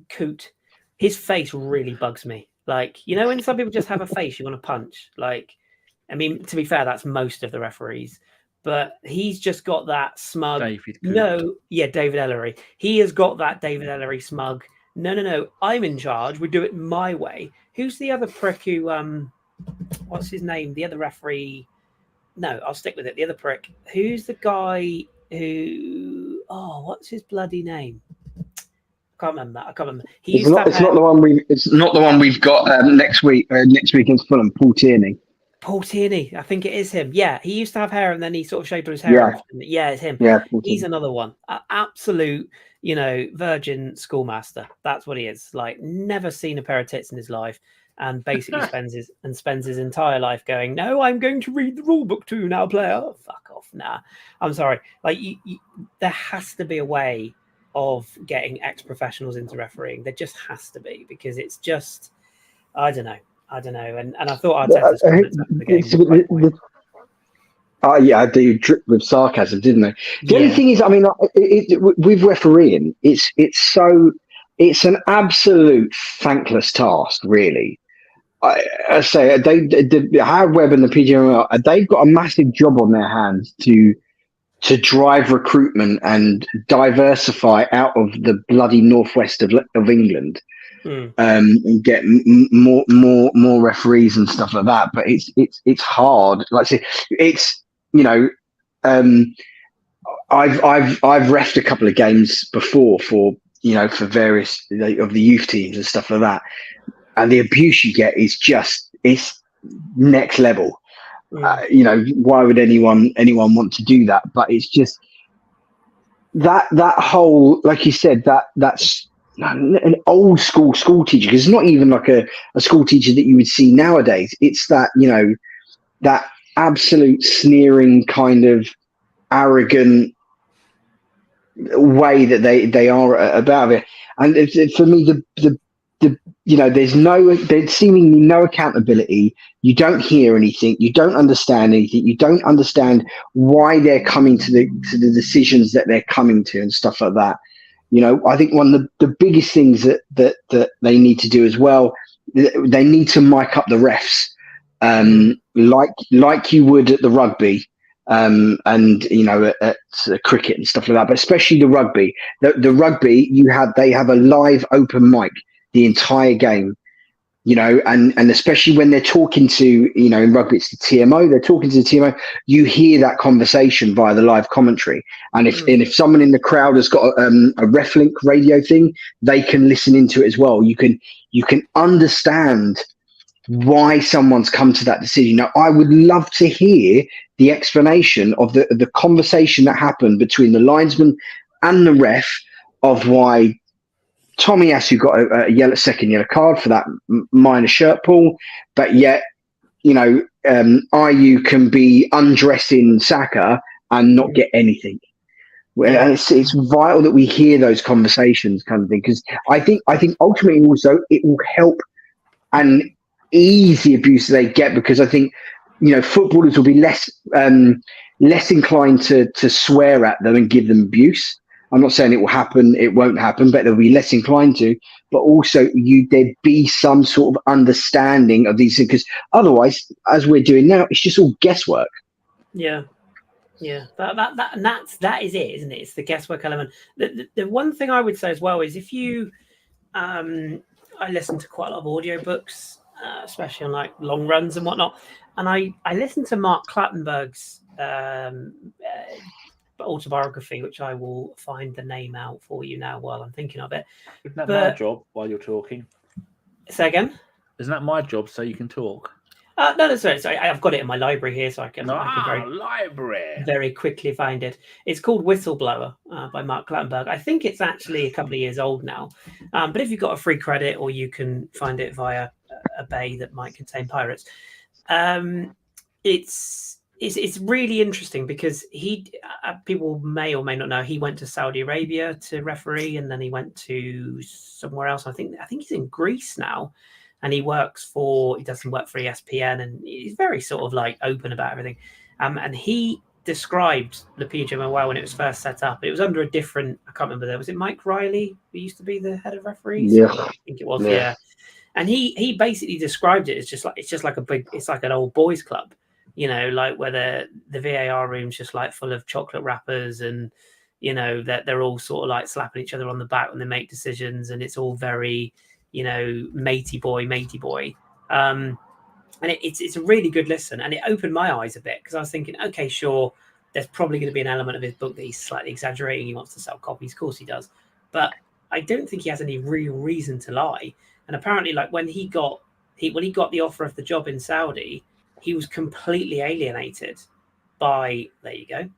Coot? His face really bugs me. Like, when some people just have a face you want to punch. Like, I mean, to be fair, that's most of the referees. But he's just got that smug. David Ellery. He has got that David Ellery smug. No, I'm in charge. We do it my way. Who's the other prick who, what's his name? The other referee. No, I'll stick with it. The other prick. Who's the guy who, what's his bloody name? I can't remember. It's not the one we've got next week against Fulham, Paul Tierney. Paul Tierney, I think it is him. Yeah, he used to have hair and then he sort of shaved his hair off. Yeah, it's him. Yeah, he's another one. Absolute, virgin schoolmaster. That's what he is. Like, never seen a pair of tits in his life, and basically spends his entire life going, "No, I'm going to read the rule book to you now, player." Oh, fuck off. Nah, I'm sorry. Like, there has to be a way of getting ex-professionals into refereeing. There just has to be, because it's just, I don't know. And I thought Arteta's comments after the game Oh yeah, I do drip with sarcasm, didn't they? The only Yeah. thing is, I mean, with refereeing, it's an absolute thankless task, really. I say Howard Webb and the PGMOL, they've got a massive job on their hands to drive recruitment and diversify out of the bloody northwest of England, and get more referees and stuff like that. But it's hard. Like I say, it's I've refed a couple of games before for various of the youth teams and stuff like that, and the abuse you get is it's next level. Why would anyone want to do that? But it's just that whole, like you said, that's an old school teacher, because it's not even like a school teacher that you would see nowadays. It's that that absolute sneering kind of arrogant way that they are about it. And for me, there's seemingly no accountability. You don't hear anything. You don't understand anything. You don't understand why they're coming to the decisions that they're coming to and stuff like that. I think one of the biggest things that they need to do as well, they need to mic up the refs, like you would at the rugby, and at cricket and stuff like that. But especially the rugby. The rugby, they have a live open mic the entire game, and especially when they're talking to, in rugby, it's the TMO, they're talking to the TMO, you hear that conversation via the live commentary. And if someone in the crowd has got a RefLink radio thing, they can listen into it as well. You can understand why someone's come to that decision. Now, I would love to hear the explanation of the conversation that happened between the linesman and the ref of why Tomiyasu got a second yellow card for that minor shirt pull, but yet, Ayew can be undressing Saka and not get anything. And it's vital that we hear those conversations, kind of thing, because I think ultimately also it will help and ease the abuse they get, because I think footballers will be less inclined to swear at them and give them abuse. I'm not saying it will happen, it won't happen, but they'll be less inclined to. But also, there'd be some sort of understanding of these things, because otherwise, as we're doing now, it's just all guesswork. Yeah. That is it, isn't it? It's the guesswork element. The one thing I would say as well is, if you, I listen to quite a lot of audiobooks, especially on like long runs and whatnot, and I listened to Mark Clattenburg's autobiography, which I will find the name out for you now while I'm thinking of it. Isn't that my job while you're talking? Say again? Isn't that my job so you can talk? No, sorry. I've got it in my library here, so I can library very quickly find it. It's called Whistleblower by Mark Clattenburg. I think it's actually a couple of years old now, but if you've got a free credit, or you can find it via a bay that might contain pirates, it's really interesting, because people may or may not know, he went to Saudi Arabia to referee, and then he went to somewhere else. I think he's in Greece now, and he doesn't work for ESPN, and he's very sort of like open about everything. And he described the PGMOL when it was first set up. It was under a different, I can't remember, was it Mike Riley who used to be the head of referees? Yeah, I think it was. Yeah. And he basically described it as it's like an old boys club. Like where the VAR room's just like full of chocolate wrappers, and that they're all sort of like slapping each other on the back when they make decisions, and it's all very matey boy. And it's a really good listen, and it opened my eyes a bit, because I was thinking, okay, sure, there's probably going to be an element of his book that he's slightly exaggerating. He wants to sell copies, of course he does, but I don't think he has any real reason to lie. And apparently, like when he got the offer of the job in Saudi, he was completely alienated by, there you go,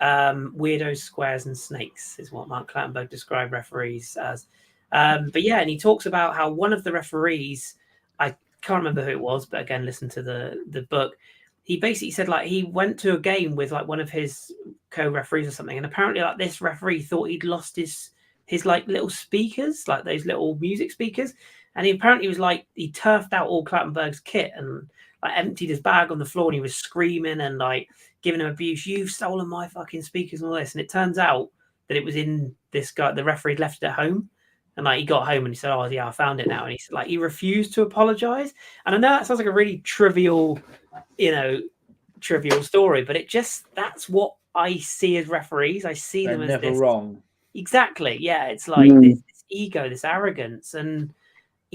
weirdos, squares, and snakes is what Mark Clattenburg described referees as. But yeah, and he talks about how one of the referees, I can't remember who it was, but again, listen to the book. He basically said like he went to a game with like one of his co-referees or something, and apparently like this referee thought he'd lost his like little speakers, like those little music speakers, and he apparently was like he turfed out all Clattenburg's kit and like emptied his bag on the floor, and he was screaming and like giving him abuse. You've stolen my fucking speakers and all this. And it turns out that it was in this guy. The referee left it at home, and like he got home and he said, "Oh yeah, I found it now." And he's like, he refused to apologize. And I know that sounds like a really trivial story, but that's what I see as referees. I see them as never this, wrong. Exactly. Yeah, it's like this ego, this arrogance, and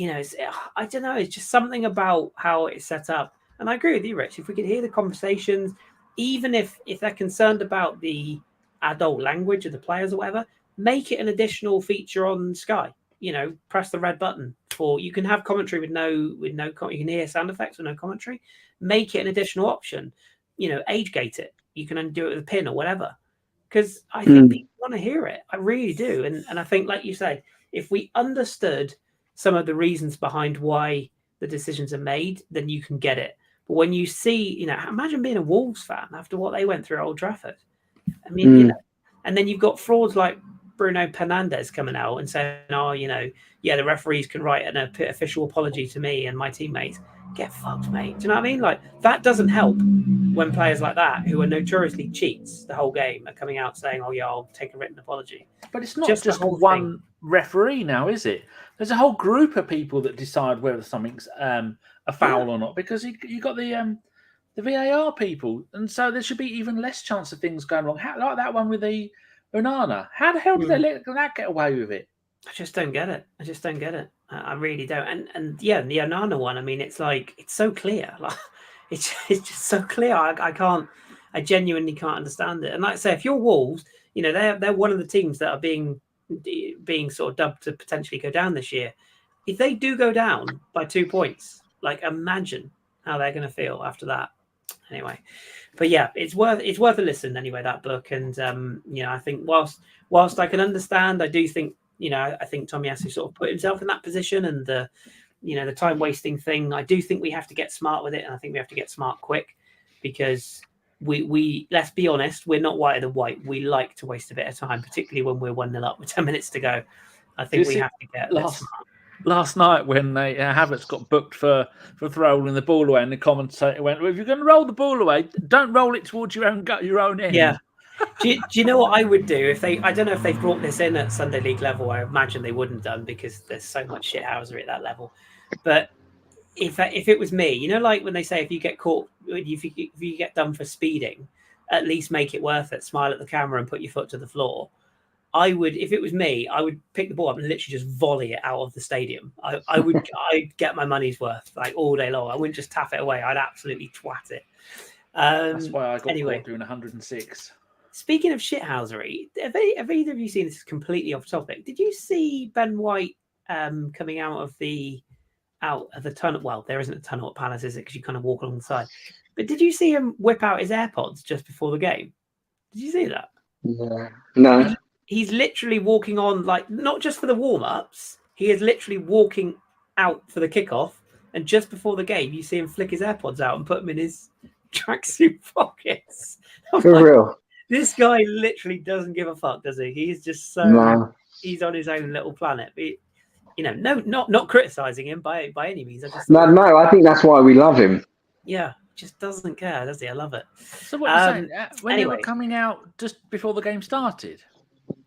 I don't know. It's just something about how it's set up. And I agree with you, Rich. If we could hear the conversations, even if they're concerned about the adult language of the players or whatever, make it an additional feature on Sky. Press the red button you can have commentary with no you can hear sound effects with no commentary. Make it an additional option. Age gate it. You can undo it with a pin or whatever. Because I think people want to hear it. I really do. And I think, like you said, if we understood some of the reasons behind why the decisions are made, then you can get it. But when you see, imagine being a Wolves fan after what they went through at Old Trafford. I mean, and then you've got frauds like Bruno Fernandes coming out and saying, the referees can write an official apology to me and my teammates. Get fucked, mate. Do you know what I mean? Like, that doesn't help when players like that, who are notoriously cheats the whole game, are coming out saying, "Oh yeah, I'll take a written apology." But it's not just one referee now, is it? There's a whole group of people that decide whether something's a foul or not, because you got the VAR people, and so there should be even less chance of things going wrong. Like that one with the Onana. How the hell did they let that get away with it? I just don't get it. I really don't. And yeah, the Onana one. I mean, it's so clear. Like, it's just so clear. I genuinely can't understand it. And like I say, if you're Wolves, they're one of the teams that are being sort of dubbed to potentially go down this year. If they do go down by 2 points, like, imagine how they're going to feel after that. Anyway, but yeah, it's worth a listen anyway, that book. And I think whilst I can understand, I do think I think Tomiyasu sort of put himself in that position, and the time wasting thing. I do think we have to get smart with it, and I think we have to get smart quick, because we let's be honest, we're not whiter than white. We like to waste a bit of time, particularly when we're 1-0 up with 10 minutes to go. I think we have to get last night when Havertz got booked for throwing the ball away, and the commentator went, "Well, if you're going to roll the ball away, don't roll it towards your own end." Yeah. Do you know what I would do if I don't know if they've brought this in at Sunday League level. I imagine they wouldn't have done, because there's so much shithousery at that level. But if it was me, like when they say, if you get caught, if you get done for speeding, at least make it worth it. Smile at the camera and put your foot to the floor. I would, if it was me, I would pick the ball up and literally just volley it out of the stadium. I'd get my money's worth, like, all day long. I wouldn't just tap it away. I'd absolutely twat it. That's why I got caught doing 106. Speaking of shithousery, have either of you seen, this is completely off topic? Did you see Ben White coming out of the tunnel? Well, there isn't a tunnel at Palace, is it? Because you kind of walk along the side. But did you see him whip out his AirPods just before the game? Did you see that? Yeah. No. He's literally walking on, like, not just for the warm-ups. He is literally walking out for the kickoff, and just before the game, you see him flick his AirPods out and put them in his tracksuit pockets. For real. This guy literally doesn't give a fuck, does he? He's just he's on his own little planet. But, not criticizing him by any means. No, I think that's why we love him. Yeah, just doesn't care, does he? I love it. So what you're saying, when they were coming out just before the game started?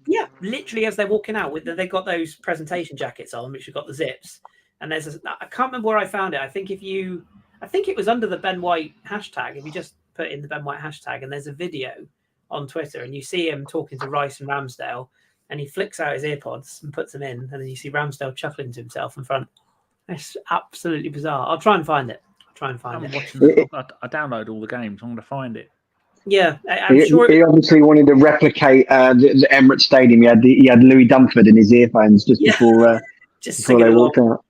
Yeah, literally as they're walking out, they've got those presentation jackets on, which have got the zips. And I can't remember where I found it. I think it was under the Ben White hashtag. If you just put in the Ben White hashtag, and there's a video on Twitter, and you see him talking to Rice and Ramsdale, and he flicks out his earpods and puts them in, and then you see Ramsdale chuckling to himself in front. It's absolutely bizarre. I'll try and find it. I download all the games. I'm going to find it. Yeah, I'm sure. He obviously wanted to replicate the Emirates Stadium. He had Louis Dunford in his earphones just before they walked out.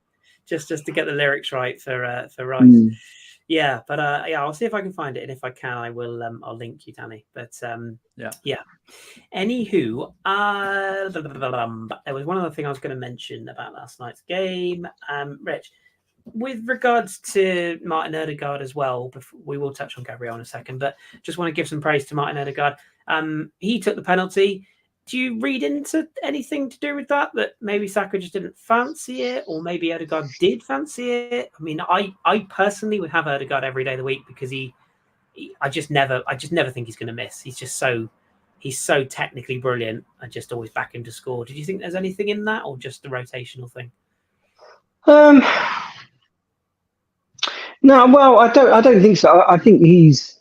Just to get the lyrics right for Rice. Yeah, but I'll see if I can find it, and if I can, I will. I'll link you, Danny. But yeah. Anywho, there was one other thing I was going to mention about last night's game, Rich, with regards to Martin Odegaard as well. We will touch on Gabriel in a second, but just want to give some praise to Martin Odegaard. He took the penalty. Do you read into anything to do with that maybe Saka just didn't fancy it, or maybe Odegaard did fancy it? I mean, I personally would have Odegaard every day of the week, because he I just never think he's going to miss. He's so technically brilliant. I just always back him to score. Did you think there's anything in that, or just a rotational thing? No, well, I don't think so. I think he's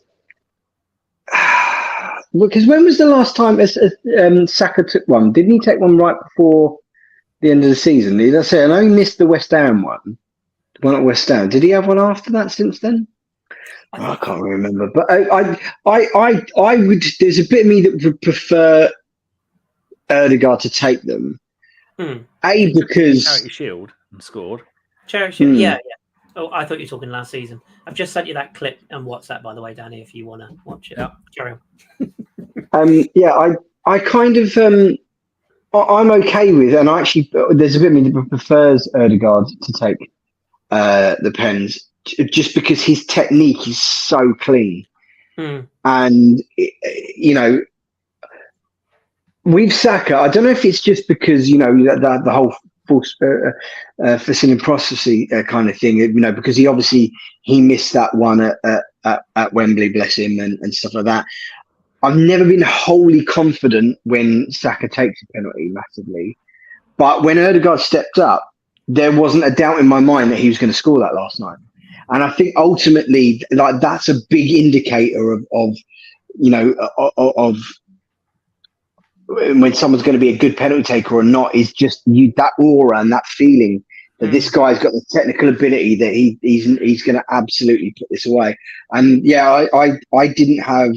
because when was the last time Saka took one? Didn't he take one right before the end of the season? Did I say? I know he missed the West Ham one. The one at West Ham. Did he have one after that since then? I can't remember. But I would. There's a bit of me that would prefer Odegaard to take them. Because Charity Shield and scored. Charity Shield, yeah. Oh, I thought you were talking last season. I've just sent you that clip on WhatsApp, by the way, Danny, if you want to watch it. Yeah. Carry on. I kind of I'm okay with, and actually there's a bit of me that prefers Odegaard to take the pens, just because his technique is so clean. And with Saka, I don't know if it's just because the whole false facility processing kind of thing, because he missed that one at Wembley, bless him, and stuff like that. I've never been wholly confident when Saka takes a penalty massively, but when Odegaard stepped up, there wasn't a doubt in my mind that he was going to score that last night. And I think ultimately, that's a big indicator of when someone's going to be a good penalty taker or not, is just that aura and that feeling that this guy's got the technical ability that he's going to absolutely put this away. And I didn't have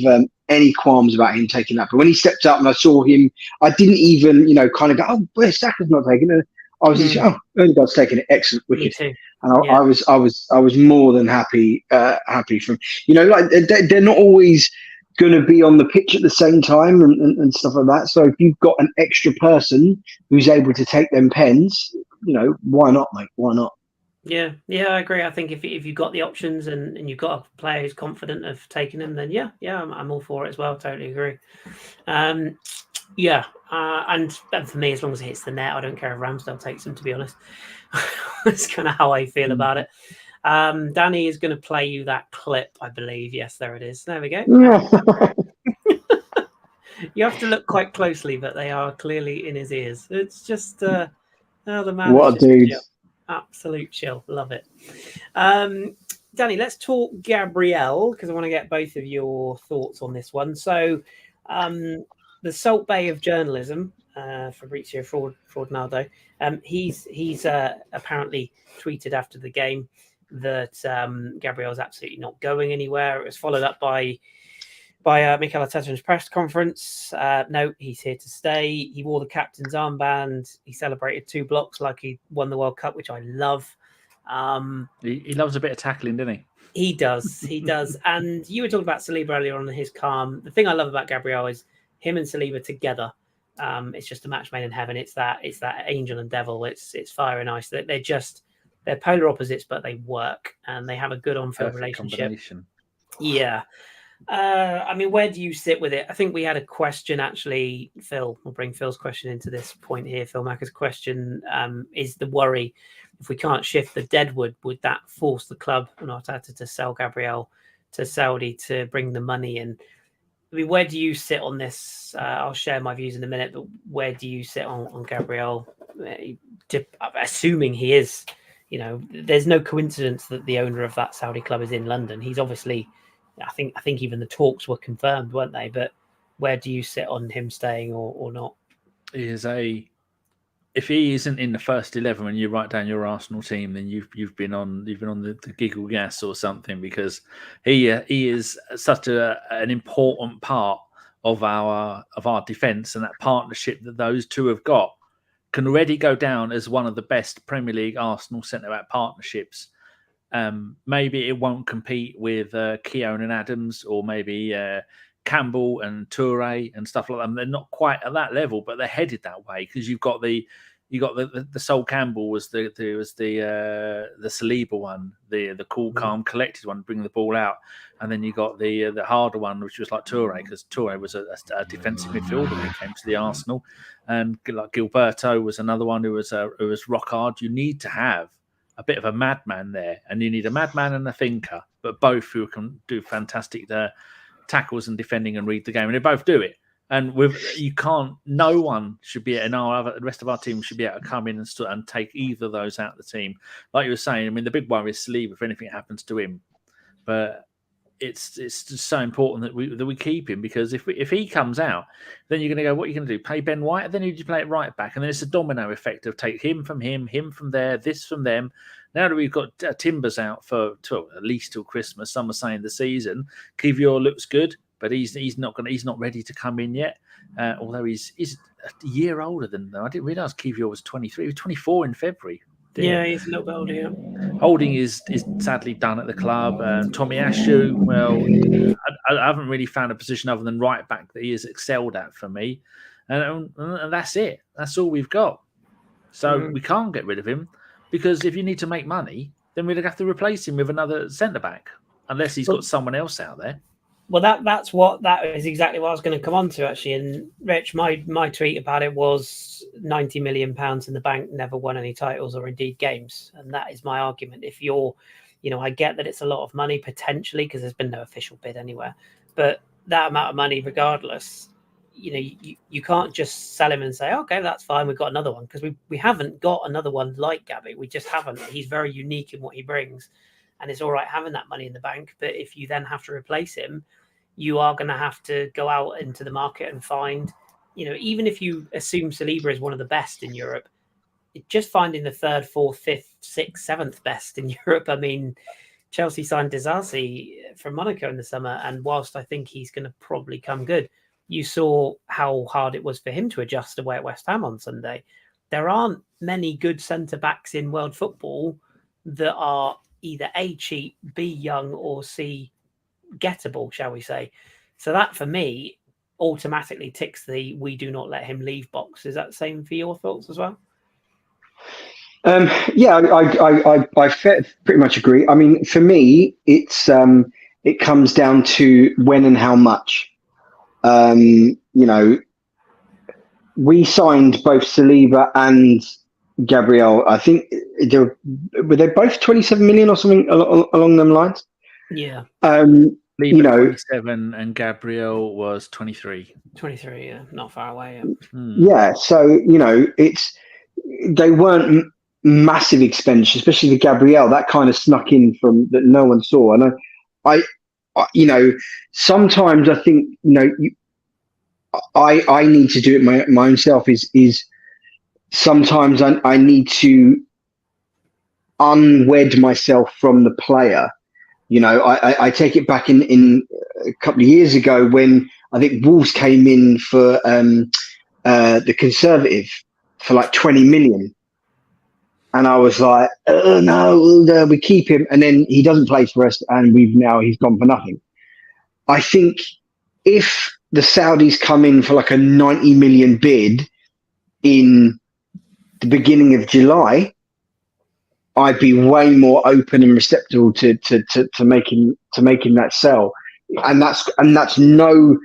any qualms about him taking that. But when he stepped up and I saw him, I didn't even kind of go, oh, where's Saka's not taking it? I was just, Odegaard's taking it, excellent, wicked. And I was more than happy from they're not always going to be on the pitch at the same time and stuff like that. So if you've got an extra person who's able to take them pens, why not, mate? Why not? Yeah, I agree. I think if you've got the options and you've got a player who's confident of taking them, then I'm all for it as well. Totally agree. And for me, as long as it hits the net, I don't care if Ramsdale takes them, to be honest. That's kind of how I feel about it. Danny is going to play you that clip, I believe. Yes, there it is. There we go. You have to look quite closely, but they are clearly in his ears. It's just the man. What a dude! Chill. Absolute chill. Love it. Danny, let's talk Gabriel, because I want to get both of your thoughts on this one. So, the Salt Bay of journalism, Fabrizio Fraudnaldo, he's apparently tweeted after the game that Gabriel is absolutely not going anywhere. It was followed up by Mikel Arteta's press conference. No, he's here to stay. He wore the captain's armband. He celebrated 2 blocks like he won the World Cup, which I love. He loves a bit of tackling, doesn't he? He does. And you were talking about Saliba earlier on, and his calm. The thing I love about Gabriel is him and Saliba together. It's just a match made in heaven. It's that angel and devil. It's fire and ice. They're polar opposites, but they work and they have a good on-field relationship. Yeah. Where do you sit with it? I think we had a question, actually, Phil. We'll bring Phil's question into this point here. Phil Macker's question is the worry, if we can't shift the deadwood, would that force the club and Arteta to sell Gabriel to Saudi to bring the money in? Where do you sit on this? I'll share my views in a minute, but where do you sit on Gabriel? Assuming he is, there's no coincidence that the owner of that Saudi club is in London. He's obviously, I think even the talks were confirmed, weren't they? But where do you sit on him staying or not? If he isn't in the first 11 when you write down your Arsenal team, then you've been on the giggle gas or something, because he is such an important part of our defence, and that partnership that those two have got can already go down as one of the best Premier League Arsenal centre-back partnerships. Maybe it won't compete with Kieran and Adams, or maybe Campbell and Toure and stuff like that. They're not quite at that level, but they're headed that way, because you've got the Sol Campbell was the Saliba one, the cool, calm, collected one, bringing the ball out, and then you got the harder one, which was like Toure, because Toure was a defensive midfielder when it came to the Arsenal, and like Gilberto was another one who was rock hard. You need to have a bit of a madman there, and you need a madman and a thinker, but both who can do fantastic tackles and defending and read the game, and they both do it. And no one should be, the rest of our team should be able to come in and take either of those out of the team. Like you were saying, I mean, the big worry is Saliba if anything happens to him. But it's just so important that we keep him, because if he comes out, then you're going to go, what are you going to do? Play Ben White? Then you play it right back. And then it's a domino effect of take him from there, this from them. Now that we've got Timbers out for at least till Christmas, some are saying the season, Kiwior looks good. But he's not ready to come in yet. Although he's a year older than them. I didn't realise Kiwior was 23. He was 24 in February. Yeah, he's a little bit older. Yeah. Holding is sadly done at the club. Tomiyasu, well, I haven't really found a position other than right back that he has excelled at for me, and that's it. That's all we've got. So we can't get rid of him, because if you need to make money, then we'd have to replace him with another centre back, unless he's got someone else out there. Well, that is exactly what I was going to come on to, actually. And Rich, my tweet about it was £90 million in the bank, never won any titles or indeed games. And that is my argument. If you're, I get that it's a lot of money potentially, because there's been no official bid anywhere, but that amount of money, regardless, you can't just sell him and say, okay, that's fine, we've got another one, because we haven't got another one like Gabby. We just haven't. He's very unique in what he brings. And it's all right having that money in the bank, but if you then have to replace him, you are going to have to go out into the market and find, even if you assume Saliba is one of the best in Europe, just finding the third, fourth, fifth, sixth, seventh best in Europe. I mean, Chelsea signed Disasi from Monaco in the summer, and whilst I think he's going to probably come good, you saw how hard it was for him to adjust away at West Ham on Sunday. There aren't many good centre-backs in world football that are either A, cheap, B, young, or C, gettable, shall we say. So that, for me, automatically ticks the we do not let him leave box. Is that the same for your thoughts as well? Yeah, I pretty much agree. I mean, for me, it comes down to when and how much. We signed both Saliba and Gabriel. I think were they both 27 million or something along them lines? Yeah. 27 and Gabriel was 23. 23, yeah, not far away. Yeah, yeah, so they weren't massive expenditure, especially the Gabriel. That kind of snuck in from that no one saw. And I sometimes I think I need to do it my own self. Is sometimes I need to unwed myself from the player. I take it back in a couple of years ago when I think Wolves came in for the Conservative for like 20 million. And I was like, oh, no, we keep him. And then he doesn't play for us, and he's gone for nothing. I think if the Saudis come in for like a 90 million bid in the beginning of July, I'd be way more open and receptive to making that sell, and that's no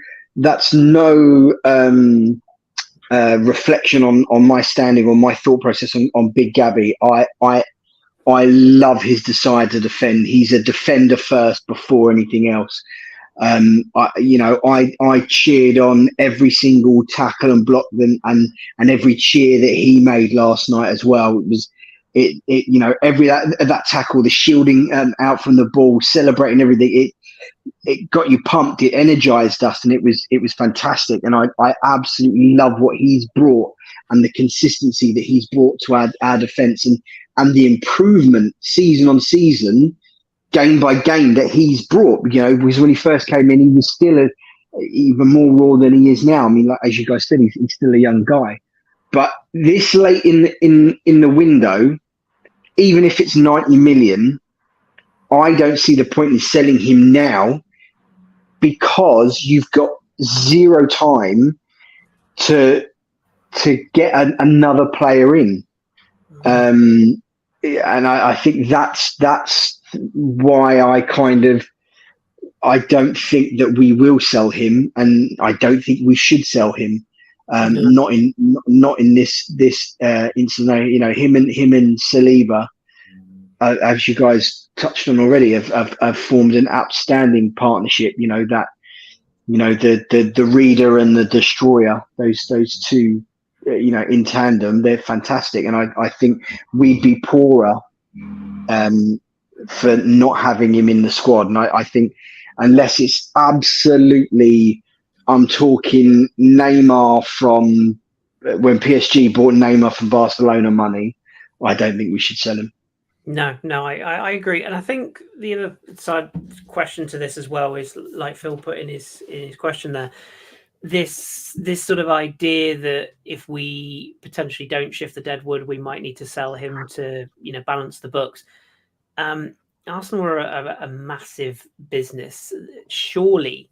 reflection on my standing or my thought process on Big Gabby. I love his desire to defend. He's a defender first before anything else. I cheered on every single tackle and block and every cheer that he made last night as well. Every that tackle, the shielding out from the ball, celebrating everything. It got you pumped. It energized us, and it was fantastic. And I absolutely love what he's brought and the consistency that he's brought to our defence and the improvement season on season, game by game that he's brought. Because when he first came in, he was still even more raw than he is now. I mean, like, as you guys said, he's still a young guy. But this late in the window, even if it's 90 million, I don't see the point in selling him now, because you've got zero time to get another player in. And I think that's why I don't think that we will sell him, and I don't think we should sell him. Not in this incident. Him and Saliba. as you guys touched on already, have formed an outstanding partnership. The reader and the destroyer, those two, in tandem, they're fantastic. And I think we'd be poorer for not having him in the squad. And I think unless it's absolutely, I'm talking Neymar from when PSG bought Neymar from Barcelona money, I don't think we should sell him. No, I agree. And I think the other side question to this as well is, like Phil put in his question there, this sort of idea that if we potentially don't shift the deadwood, we might need to sell him to, balance the books. Arsenal are a massive business. Surely,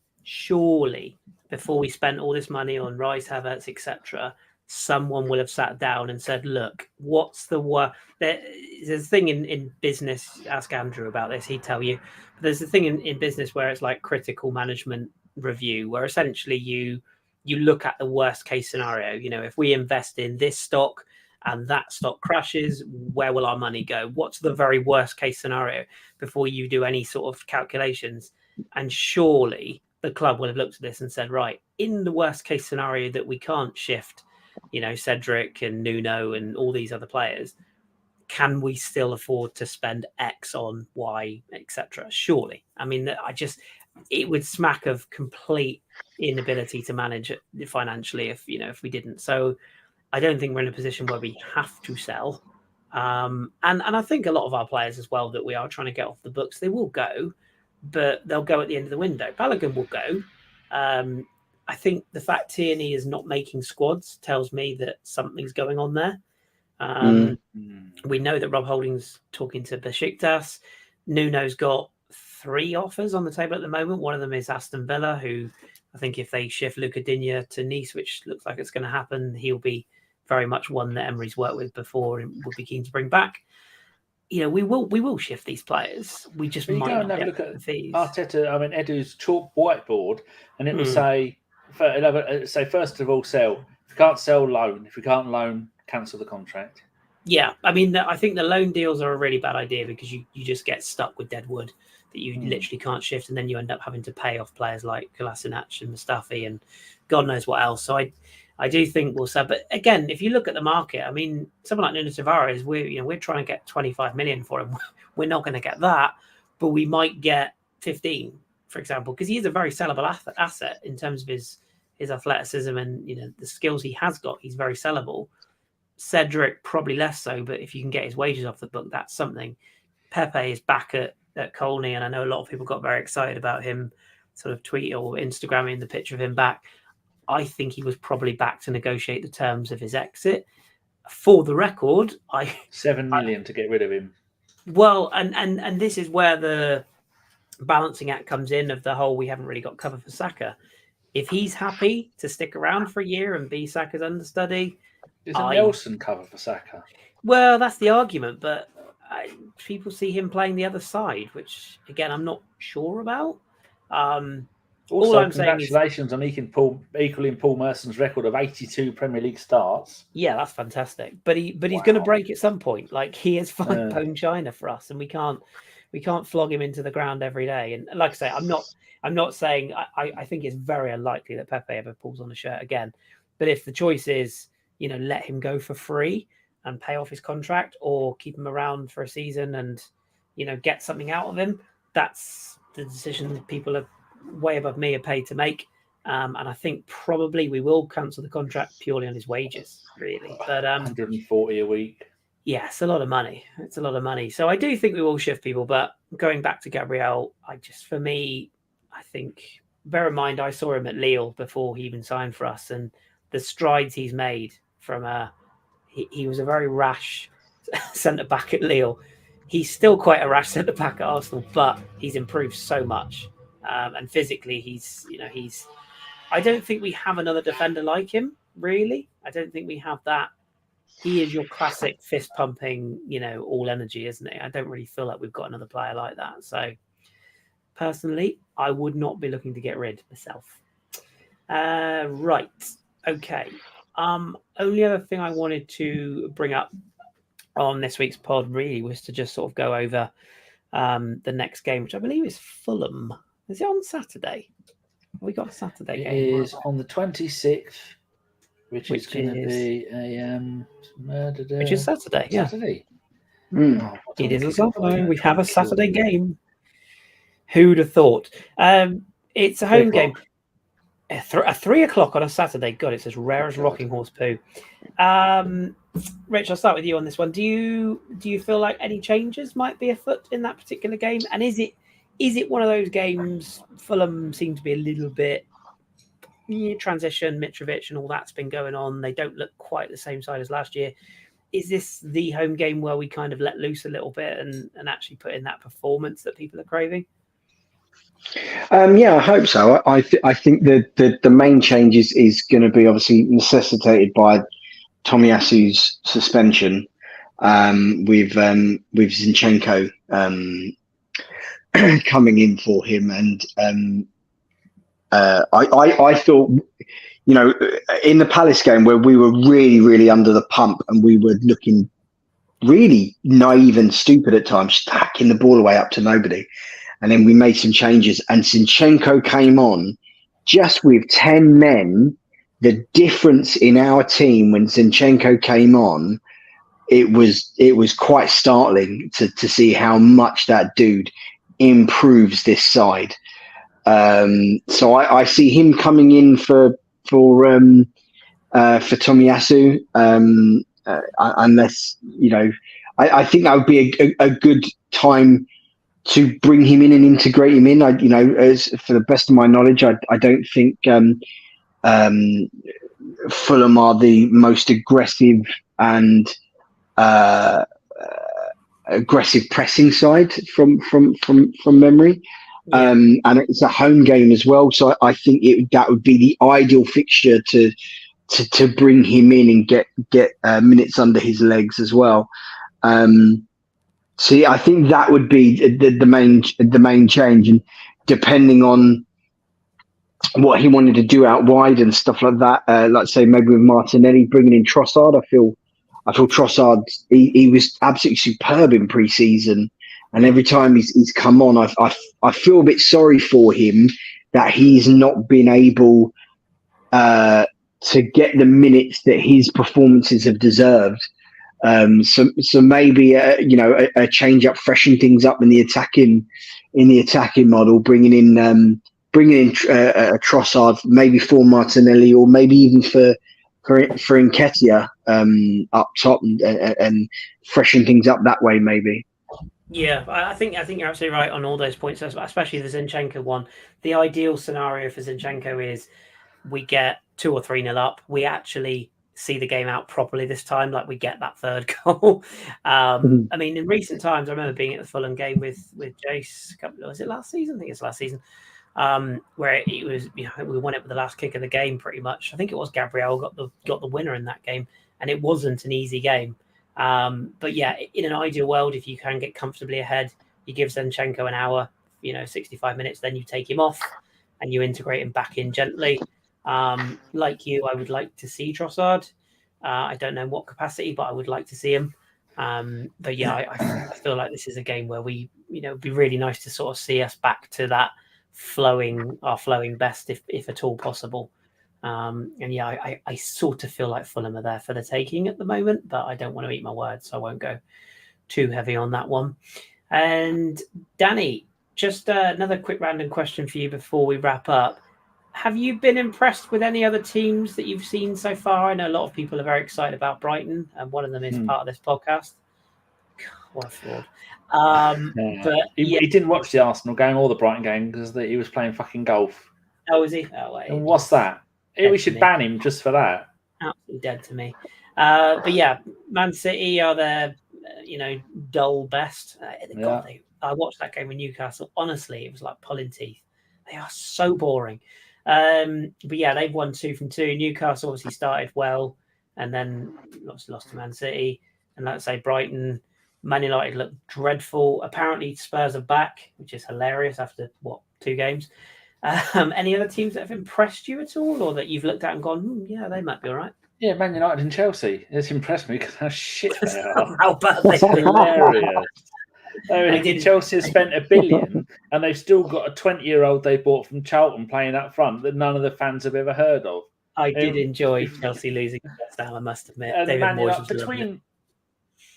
before we spent all this money on Rice, Havertz, etc., someone will have sat down and said, look, what's the worst? There's a thing in business, ask Andrew about this, he'd tell you. But there's a thing in business where it's like critical management review, where essentially you look at the worst case scenario. If we invest in this stock and that stock crashes, where will our money go? What's the very worst case scenario before you do any sort of calculations? And surely the club will have looked at this and said, right, in the worst case scenario that we can't shift, Cedric and Nuno and all these other players, can we still afford to spend X on Y, etc.? Surely. I mean, it would smack of complete inability to manage it financially if we didn't. So I don't think we're in a position where we have to sell. And I think a lot of our players as well that we are trying to get off the books, they will go, but they'll go at the end of the window. Balogun will go. I think the fact Tierney is not making squads tells me that something's going on there. We know that Rob Holding's talking to Besiktas. Nuno's got 3 offers on the table at the moment. One of them is Aston Villa, who I think if they shift Luca Digne to Nice, which looks like it's going to happen, he'll be very much one that Emery's worked with before and would be keen to bring back. We will shift these players. We just might go and have a look at Arteta. I mean, Edu's chalk whiteboard, and it will say, first of all, sell. If you can't sell, loan. If you can't loan, cancel the contract. Yeah, I mean, I think the loan deals are a really bad idea because you just get stuck with deadwood that you literally can't shift, and then you end up having to pay off players like Kolasinac and Mustafi and God knows what else. So I do think we'll sell. But again, if you look at the market, I mean, someone like Nuno Tavares, we're trying to get 25 million for him. We're not going to get that, but we might get 15, for example, because he is a very sellable asset in terms of his athleticism and the skills he has got. He's very sellable. Cedric probably less so, but if you can get his wages off the book, that's something. Pepe is back at Colney, and I know a lot of people got very excited about him sort of tweet or Instagramming the picture of him back. I think he was probably back to negotiate the terms of his exit. For the record, 7 million to get rid of him. Well, and this is where the balancing act comes in of the whole, we haven't really got cover for Saka. If he's happy to stick around for a year and be Saka's understudy, isn't Nelson cover for Saka? Well, that's the argument, but people see him playing the other side, which again I'm not sure about. Also, all I'm congratulations on equaling Paul Merson's record of 82 Premier League starts. Yeah, that's fantastic. But he's going to break at some point. Like, he is 5 bone china for us, and we can't flog him into the ground every day. And like I say, I'm not saying I think it's very unlikely that Pepe ever pulls on a shirt again. But if the choice is, let him go for free and pay off his contract, or keep him around for a season and, get something out of him, that's the decision that people are way above me are paid to make. And I think probably we will cancel the contract purely on his wages, really. But 140 a week. Yeah, it's a lot of money. It's a lot of money. So I do think we will shift people. But going back to Gabriel, I think, bear in mind, I saw him at Lille before he even signed for us, and the strides he's made from he was a very rash centre-back at Lille. He's still quite a rash centre-back at Arsenal, but he's improved so much. And physically, he's I don't think we have another defender like him, really. I don't think we have that. He is your classic fist-pumping, all energy, isn't he? I don't really feel like we've got another player like that. So, personally, I would not be looking to get rid myself. Right. Okay. Only other thing I wanted to bring up on this week's pod really was to just sort of go over the next game, which I believe is Fulham. Is it on Saturday? We got a Saturday game. It is on the 26th, which is going to be a which is Saturday. Yeah, Saturday. It is a Saturday. We have a Saturday game. Who'd have thought? It's a home game. At 3 o'clock on a Saturday. God, it's as rare as rocking horse poo. Rich, I'll start with you on this one. Do you feel like any changes might be afoot in that particular game? And is it one of those games? Fulham seem to be a little bit transition, Mitrovic, and all that's been going on. They don't look quite the same side as last year. Is this the home game where we kind of let loose a little bit and actually put in that performance that people are craving? Yeah, I hope so. I think the main change is going to be obviously necessitated by Tomiyasu's suspension, with Zinchenko coming in for him, and I thought, in the Palace game where we were really, really under the pump and we were looking really naive and stupid at times, stacking the ball away up to nobody. And then we made some changes and Zinchenko came on just with 10 men. The difference in our team when Zinchenko came on, it was quite startling to see how much that dude improves this side. So I see him coming in for Tomiyasu, unless I think that would be a good time to bring him in and integrate him in. As for the best of my knowledge, I don't think Fulham are the most aggressive and aggressive pressing side from memory. Yeah. And it's a home game as well, so I think that would be the ideal fixture to bring him in and get minutes under his legs as well. So yeah, I think that would be the main change, and depending on what he wanted to do out wide and stuff like that, like say maybe with Martinelli bringing in Trossard, I feel Trossard he was absolutely superb in pre-season, and every time he's come on, I feel a bit sorry for him that he's not been able to get the minutes that his performances have deserved. So maybe a change up, freshen things up in the attacking model, bringing in Trossard, maybe for Martinelli, or maybe even for Nketiah up top, and freshen things up that way, maybe. Yeah, I think you're absolutely right on all those points, especially the Zinchenko one. The ideal scenario for Zinchenko is we get 2 or 3-0 up. We actually see the game out properly this time, like we get that third goal. I mean, in recent times, I remember being at the Fulham game with Jace. Was it last season? I think it's last season. Where it was, we won it with the last kick of the game, pretty much. I think it was Gabriel got the winner in that game, and it wasn't an easy game. But yeah, in an ideal world, if you can get comfortably ahead, you give Zinchenko an hour, 65 minutes, then you take him off and you integrate him back in gently. Like you, I would like to see Trossard. I don't know what capacity, but I would like to see him. But yeah, I feel like this is a game where we, it'd be really nice to sort of see us back to that flowing best, if at all possible. And yeah, I sort of feel like Fulham are there for the taking at the moment, but I don't want to eat my words, so I won't go too heavy on that one. And Danny, just another quick random question for you before we wrap up. Have you been impressed with any other teams that you've seen so far? I know a lot of people are very excited about Brighton, and one of them is part of this podcast. God, what a fraud. But he didn't watch the Arsenal game or the Brighton game because he was playing fucking golf. Oh, was he? Oh, wait. And what's that? We should ban him just for that. Absolutely dead to me. But yeah, Man City are their, dull best. God, I watched that game with Newcastle. Honestly, it was like pulling teeth. They are so boring. But yeah, they've won 2 from 2. Newcastle obviously started well and then lost to Man City. And let's say Brighton, Man United looked dreadful. Apparently Spurs are back, which is hilarious after 2 games. Any other teams that have impressed you at all, or that you've looked at and gone, yeah, they might be all right? Yeah, Man United and Chelsea. It's impressed me because how shit they are. How bad they are. Hilarious. I mean, Chelsea has spent $1 billion and they've still got a 20-year-old they bought from Charlton playing up front that none of the fans have ever heard of. I did enjoy Chelsea losing to West Ham, I must admit.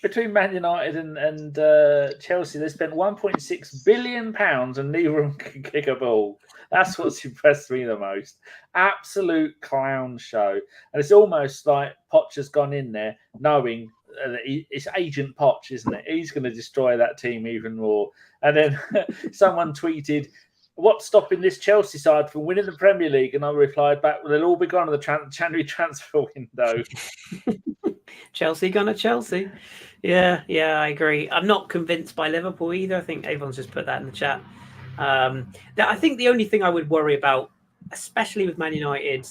Between Man United and Chelsea, they spent £1.6 billion and neither of them can kick a ball. That's what's impressed me the most. Absolute clown show. And it's almost like Poch has gone in there knowing that it's Agent Poch, isn't it? He's going to destroy that team even more. And then someone tweeted, what's stopping this Chelsea side from winning the Premier League? And I replied back, well, they'll all be gone in the January transfer window. Chelsea gone to Chelsea. Yeah, I agree. I'm not convinced by Liverpool either. I think everyone's just put that in the chat. I think the only thing I would worry about, especially with Man United,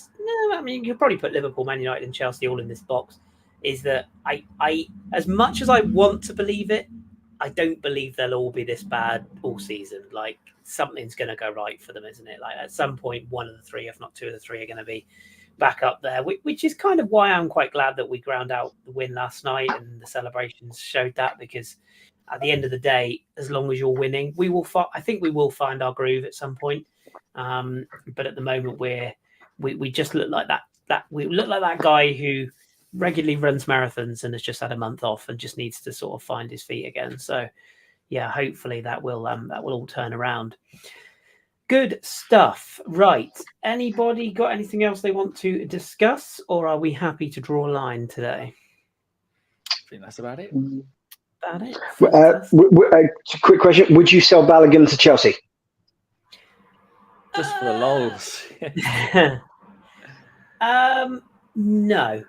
I mean, you could probably put Liverpool, Man United and Chelsea all in this box, is that I as much as I want to believe it, I don't believe they'll all be this bad all season. Like, something's going to go right for them, isn't it? Like, at some point, one of the three, if not two of the three, are going to be back up there, which is kind of why I'm quite glad that we ground out the win last night and the celebrations showed that, because at the end of the day, as long as you're winning, I think we will find our groove at some point. But at the moment, we just look like that. We look like that guy who regularly runs marathons and has just had a month off and just needs to sort of find his feet again. So, yeah, hopefully that will all turn around. Good stuff. Right. Anybody got anything else they want to discuss, or are we happy to draw a line today? I think that's about it. Quick question. Would you sell Balogun to Chelsea? Just for the lols. No.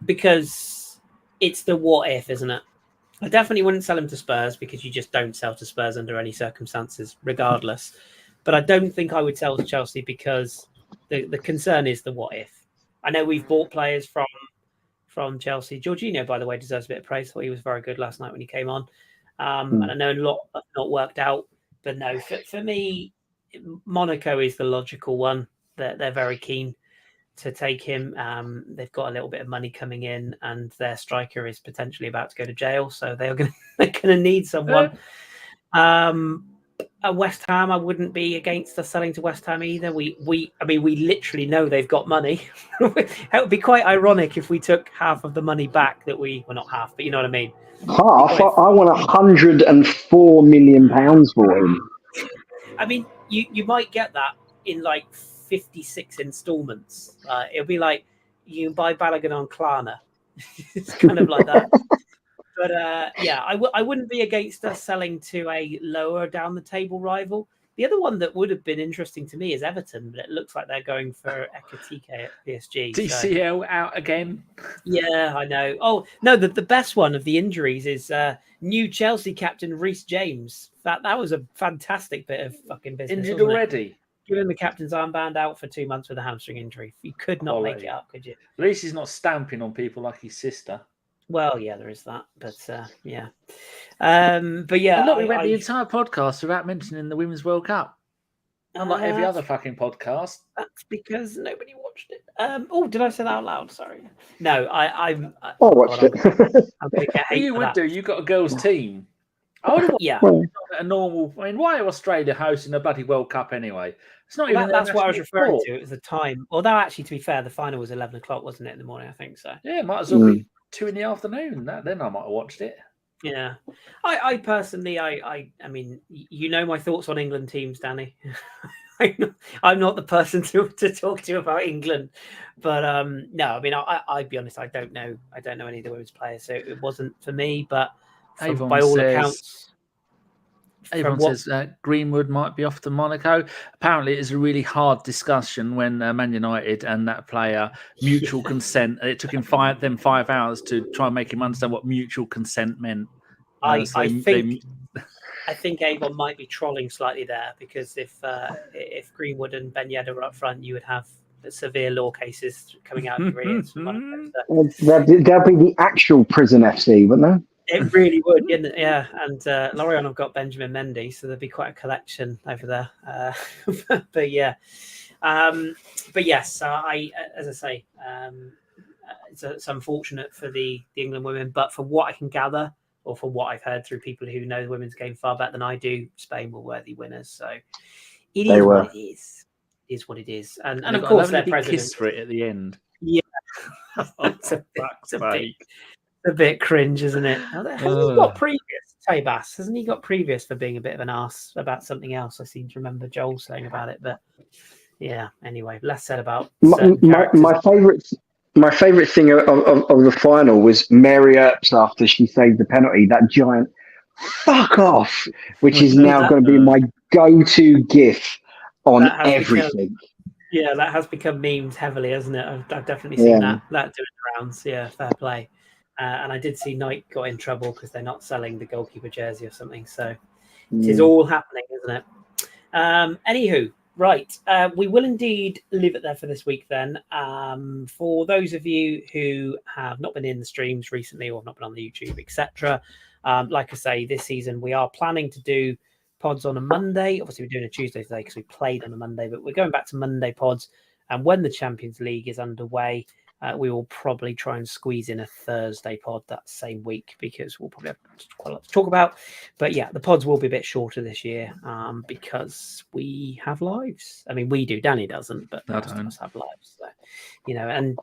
Because it's the what if, isn't it? I definitely wouldn't sell him to Spurs, because you just don't sell to Spurs under any circumstances, regardless. But I don't think I would sell to Chelsea because the concern is the what if. I know we've bought players from Chelsea. Jorginho, by the way, deserves a bit of praise. I thought he was very good last night when he came on. And I know a lot have not worked out. But no, for me, Monaco is the logical one. They're very keen to take him. They've got a little bit of money coming in, and their striker is potentially about to go to jail, so they're going to need someone. At West Ham, I wouldn't be against us selling to West Ham either. We literally know they've got money. It would be quite ironic if we took half of the money back well, not half, but you know what I mean. Half? I want £104 million for him. I mean, you might get that in like 56 installments. It'll be like you can buy Balogun on Klarna. It's kind of like that. But I wouldn't be against us selling to a lower down the table rival. The other one that would have been interesting to me is Everton, but it looks like they're going for Ekitike at PSG. DCL out again. Yeah, I know. Oh no, the best one of the injuries is new Chelsea captain Reece James. That was a fantastic bit of fucking business. Injured already. Giving the captain's armband out for 2 months with a hamstring injury. You could not make it up, could you? At least he's not stamping on people like his sister. Well, yeah, there is that, but yeah. But yeah. And look, we went the entire podcast without mentioning the Women's World Cup. Unlike every other fucking podcast. That's because nobody watched it. Did I say that out loud? Sorry. No, I watched it. You would do. You got a girls' team. I would have a normal. I mean, why are Australia hosting a bloody World Cup anyway? It's not even. That's what I was referring to. It was the time. Although, actually, to be fair, the final was 11 o'clock, wasn't it, in the morning? I think so. Yeah, it might as well be 2 in the afternoon. Then I might have watched it. Yeah, I personally, I mean, you know my thoughts on England teams, Danny. I'm not the person to talk to about England, but no, I mean, I'd be honest, I don't know any of the women's players, so it wasn't for me. But by all accounts, everyone says Greenwood might be off to Monaco. Apparently, it's a really hard discussion when Man United and that player mutual consent. It took him 5 hours to try and make him understand what mutual consent meant. I think Avon might be trolling slightly there, because if Greenwood and Ben Yedder were up front, you would have severe law cases coming out of your ears. That'd be the actual prison FC, wouldn't It really would, yeah. And Lorient have got Benjamin Mendy, so there'd be quite a collection over there. But yeah, but yes, as I say, it's unfortunate for the England women, but for what I can gather, or from what I've heard through people who know the women's game far better than I do, Spain were worthy winners. So it is what it is. It is what it is. And of course, their president kiss for it at the end. Yeah, it's a bit cringe, isn't it? Hasn't he got previous, Tabas? Hasn't he got previous for being a bit of an arse about something else? I seem to remember Joel saying about it, but yeah. Anyway, less said about my favourite thing of the final was Mary Earps after she saved the penalty. That giant "fuck off," which is now going to be my go-to GIF on everything. That has become memed heavily, hasn't it? I've definitely seen that doing the rounds. Yeah, fair play. And I did see Nike got in trouble because they're not selling the goalkeeper jersey or something. So it is all happening, isn't it? Anywho, right. We will indeed leave it there for this week then. For those of you who have not been in the streams recently or not been on the YouTube, etc., like I say, this season we are planning to do pods on a Monday. Obviously, we're doing a Tuesday today because we played on a Monday, but we're going back to Monday pods. And when the Champions League is underway, we will probably try and squeeze in a Thursday pod that same week because we'll probably have quite a lot to talk about. But yeah, the pods will be a bit shorter this year because we have lives. I mean, we do. Danny doesn't, but most of us have lives. So, and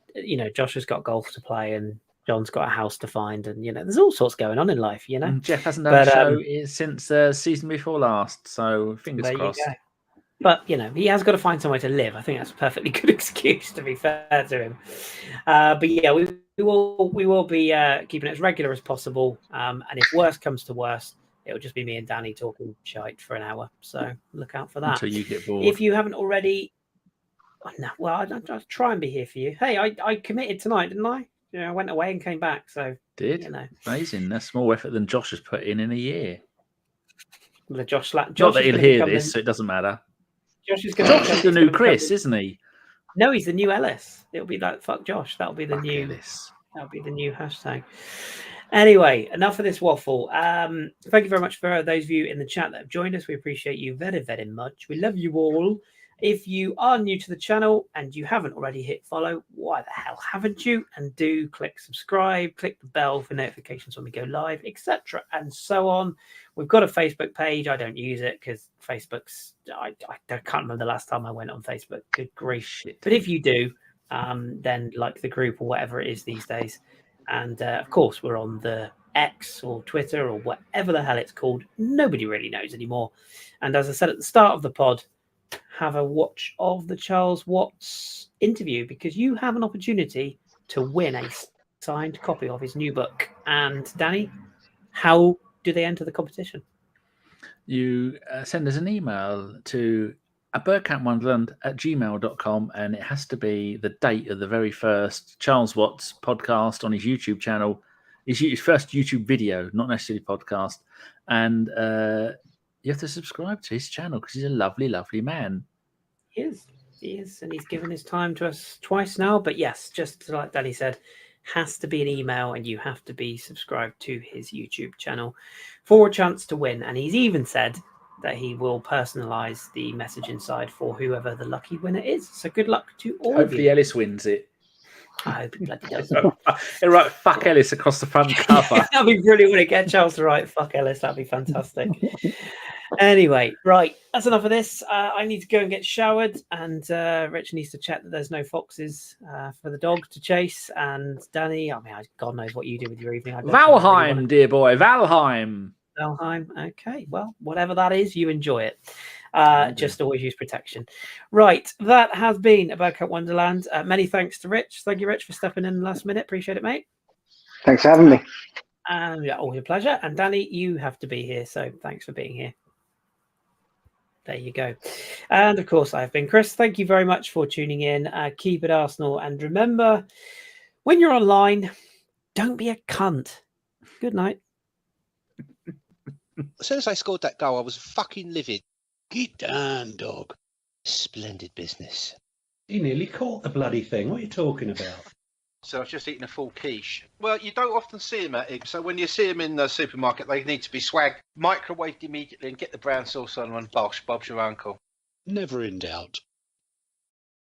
Josh has got golf to play and John's got a house to find, and there's all sorts going on in life. And Jeff hasn't done a show since season before last, so fingers crossed. But he has got to find somewhere to live. I think that's a perfectly good excuse, to be fair to him. But yeah, we will be keeping it as regular as possible. And if worst comes to worst, it'll just be me and Danny talking shite for an hour. So look out for that. Until you get bored. If you haven't already, I'll try and be here for you. Hey, I committed tonight, didn't I? I went away and came back. So amazing. That's more effort than Josh has put in a year. Well, Josh not that he'll hear this, so it doesn't matter. Josh is the new Kris, isn't he? No, he's the new Ellis. It'll be like fuck Josh. That'll be the fuck new Ellis. That'll be the new hashtag. Anyway, enough of this waffle. Thank you very much for those of you in the chat that have joined us. We appreciate you very, very much. We love you all. If you are new to the channel and you haven't already hit follow, why the hell haven't you? And do click subscribe, click the bell for notifications when we go live, etc. and so on. We've got a Facebook page. I don't use it because Facebook's... I can't remember the last time I went on Facebook. Good grief. But if you do, then like the group or whatever it is these days. And of course, we're on the X or Twitter or whatever the hell it's called. Nobody really knows anymore. And as I said at the start of the pod, have a watch of the Charles Watts interview because you have an opportunity to win a signed copy of his new book. And Danny, how do they enter the competition? You send us an email to bergkampwonderland@gmail.com, and it has to be the date of the very first Charles Watts podcast on his YouTube channel, his first YouTube video, not necessarily podcast. And you have to subscribe to his channel because he's a lovely, lovely man. He is, and he's given his time to us twice now. But yes, just like Danny said, has to be an email, and you have to be subscribed to his YouTube channel for a chance to win. And he's even said that he will personalize the message inside for whoever the lucky winner is. So good luck to all of you. Hopefully Ellis wins it. I hope he bloody does. Right, fuck Ellis across the front cover. That'd be brilliant when it gets Charles to write fuck Ellis. That'd be fantastic. Anyway, right, that's enough of this. I need to go and get showered, and Rich needs to check that there's no foxes for the dog to chase. And Danny, God knows what you do with your evening. Valheim, dear boy, Valheim. Valheim. Okay, well, whatever that is, you enjoy it. Just always use protection. Right, that has been Bergkamp Wonderland. Many thanks to Rich. Thank you, Rich, for stepping in the last minute. Appreciate it, mate. Thanks for having me. Yeah, always a pleasure. And Danny, you have to be here, so thanks for being here. There you go. And of course, I've been Kris. Thank you very much for tuning in. Keep it Arsenal. And remember, when you're online, don't be a cunt. Good night. As soon as I scored that goal, I was fucking livid. Get down, dog. Splendid business. He nearly caught the bloody thing. What are you talking about? So I was just eating a full quiche. Well, you don't often see them at it. So when you see them in the supermarket, they need to be swagged, microwaved immediately, and get the brown sauce on and bosh, Bob's your uncle. Never in doubt.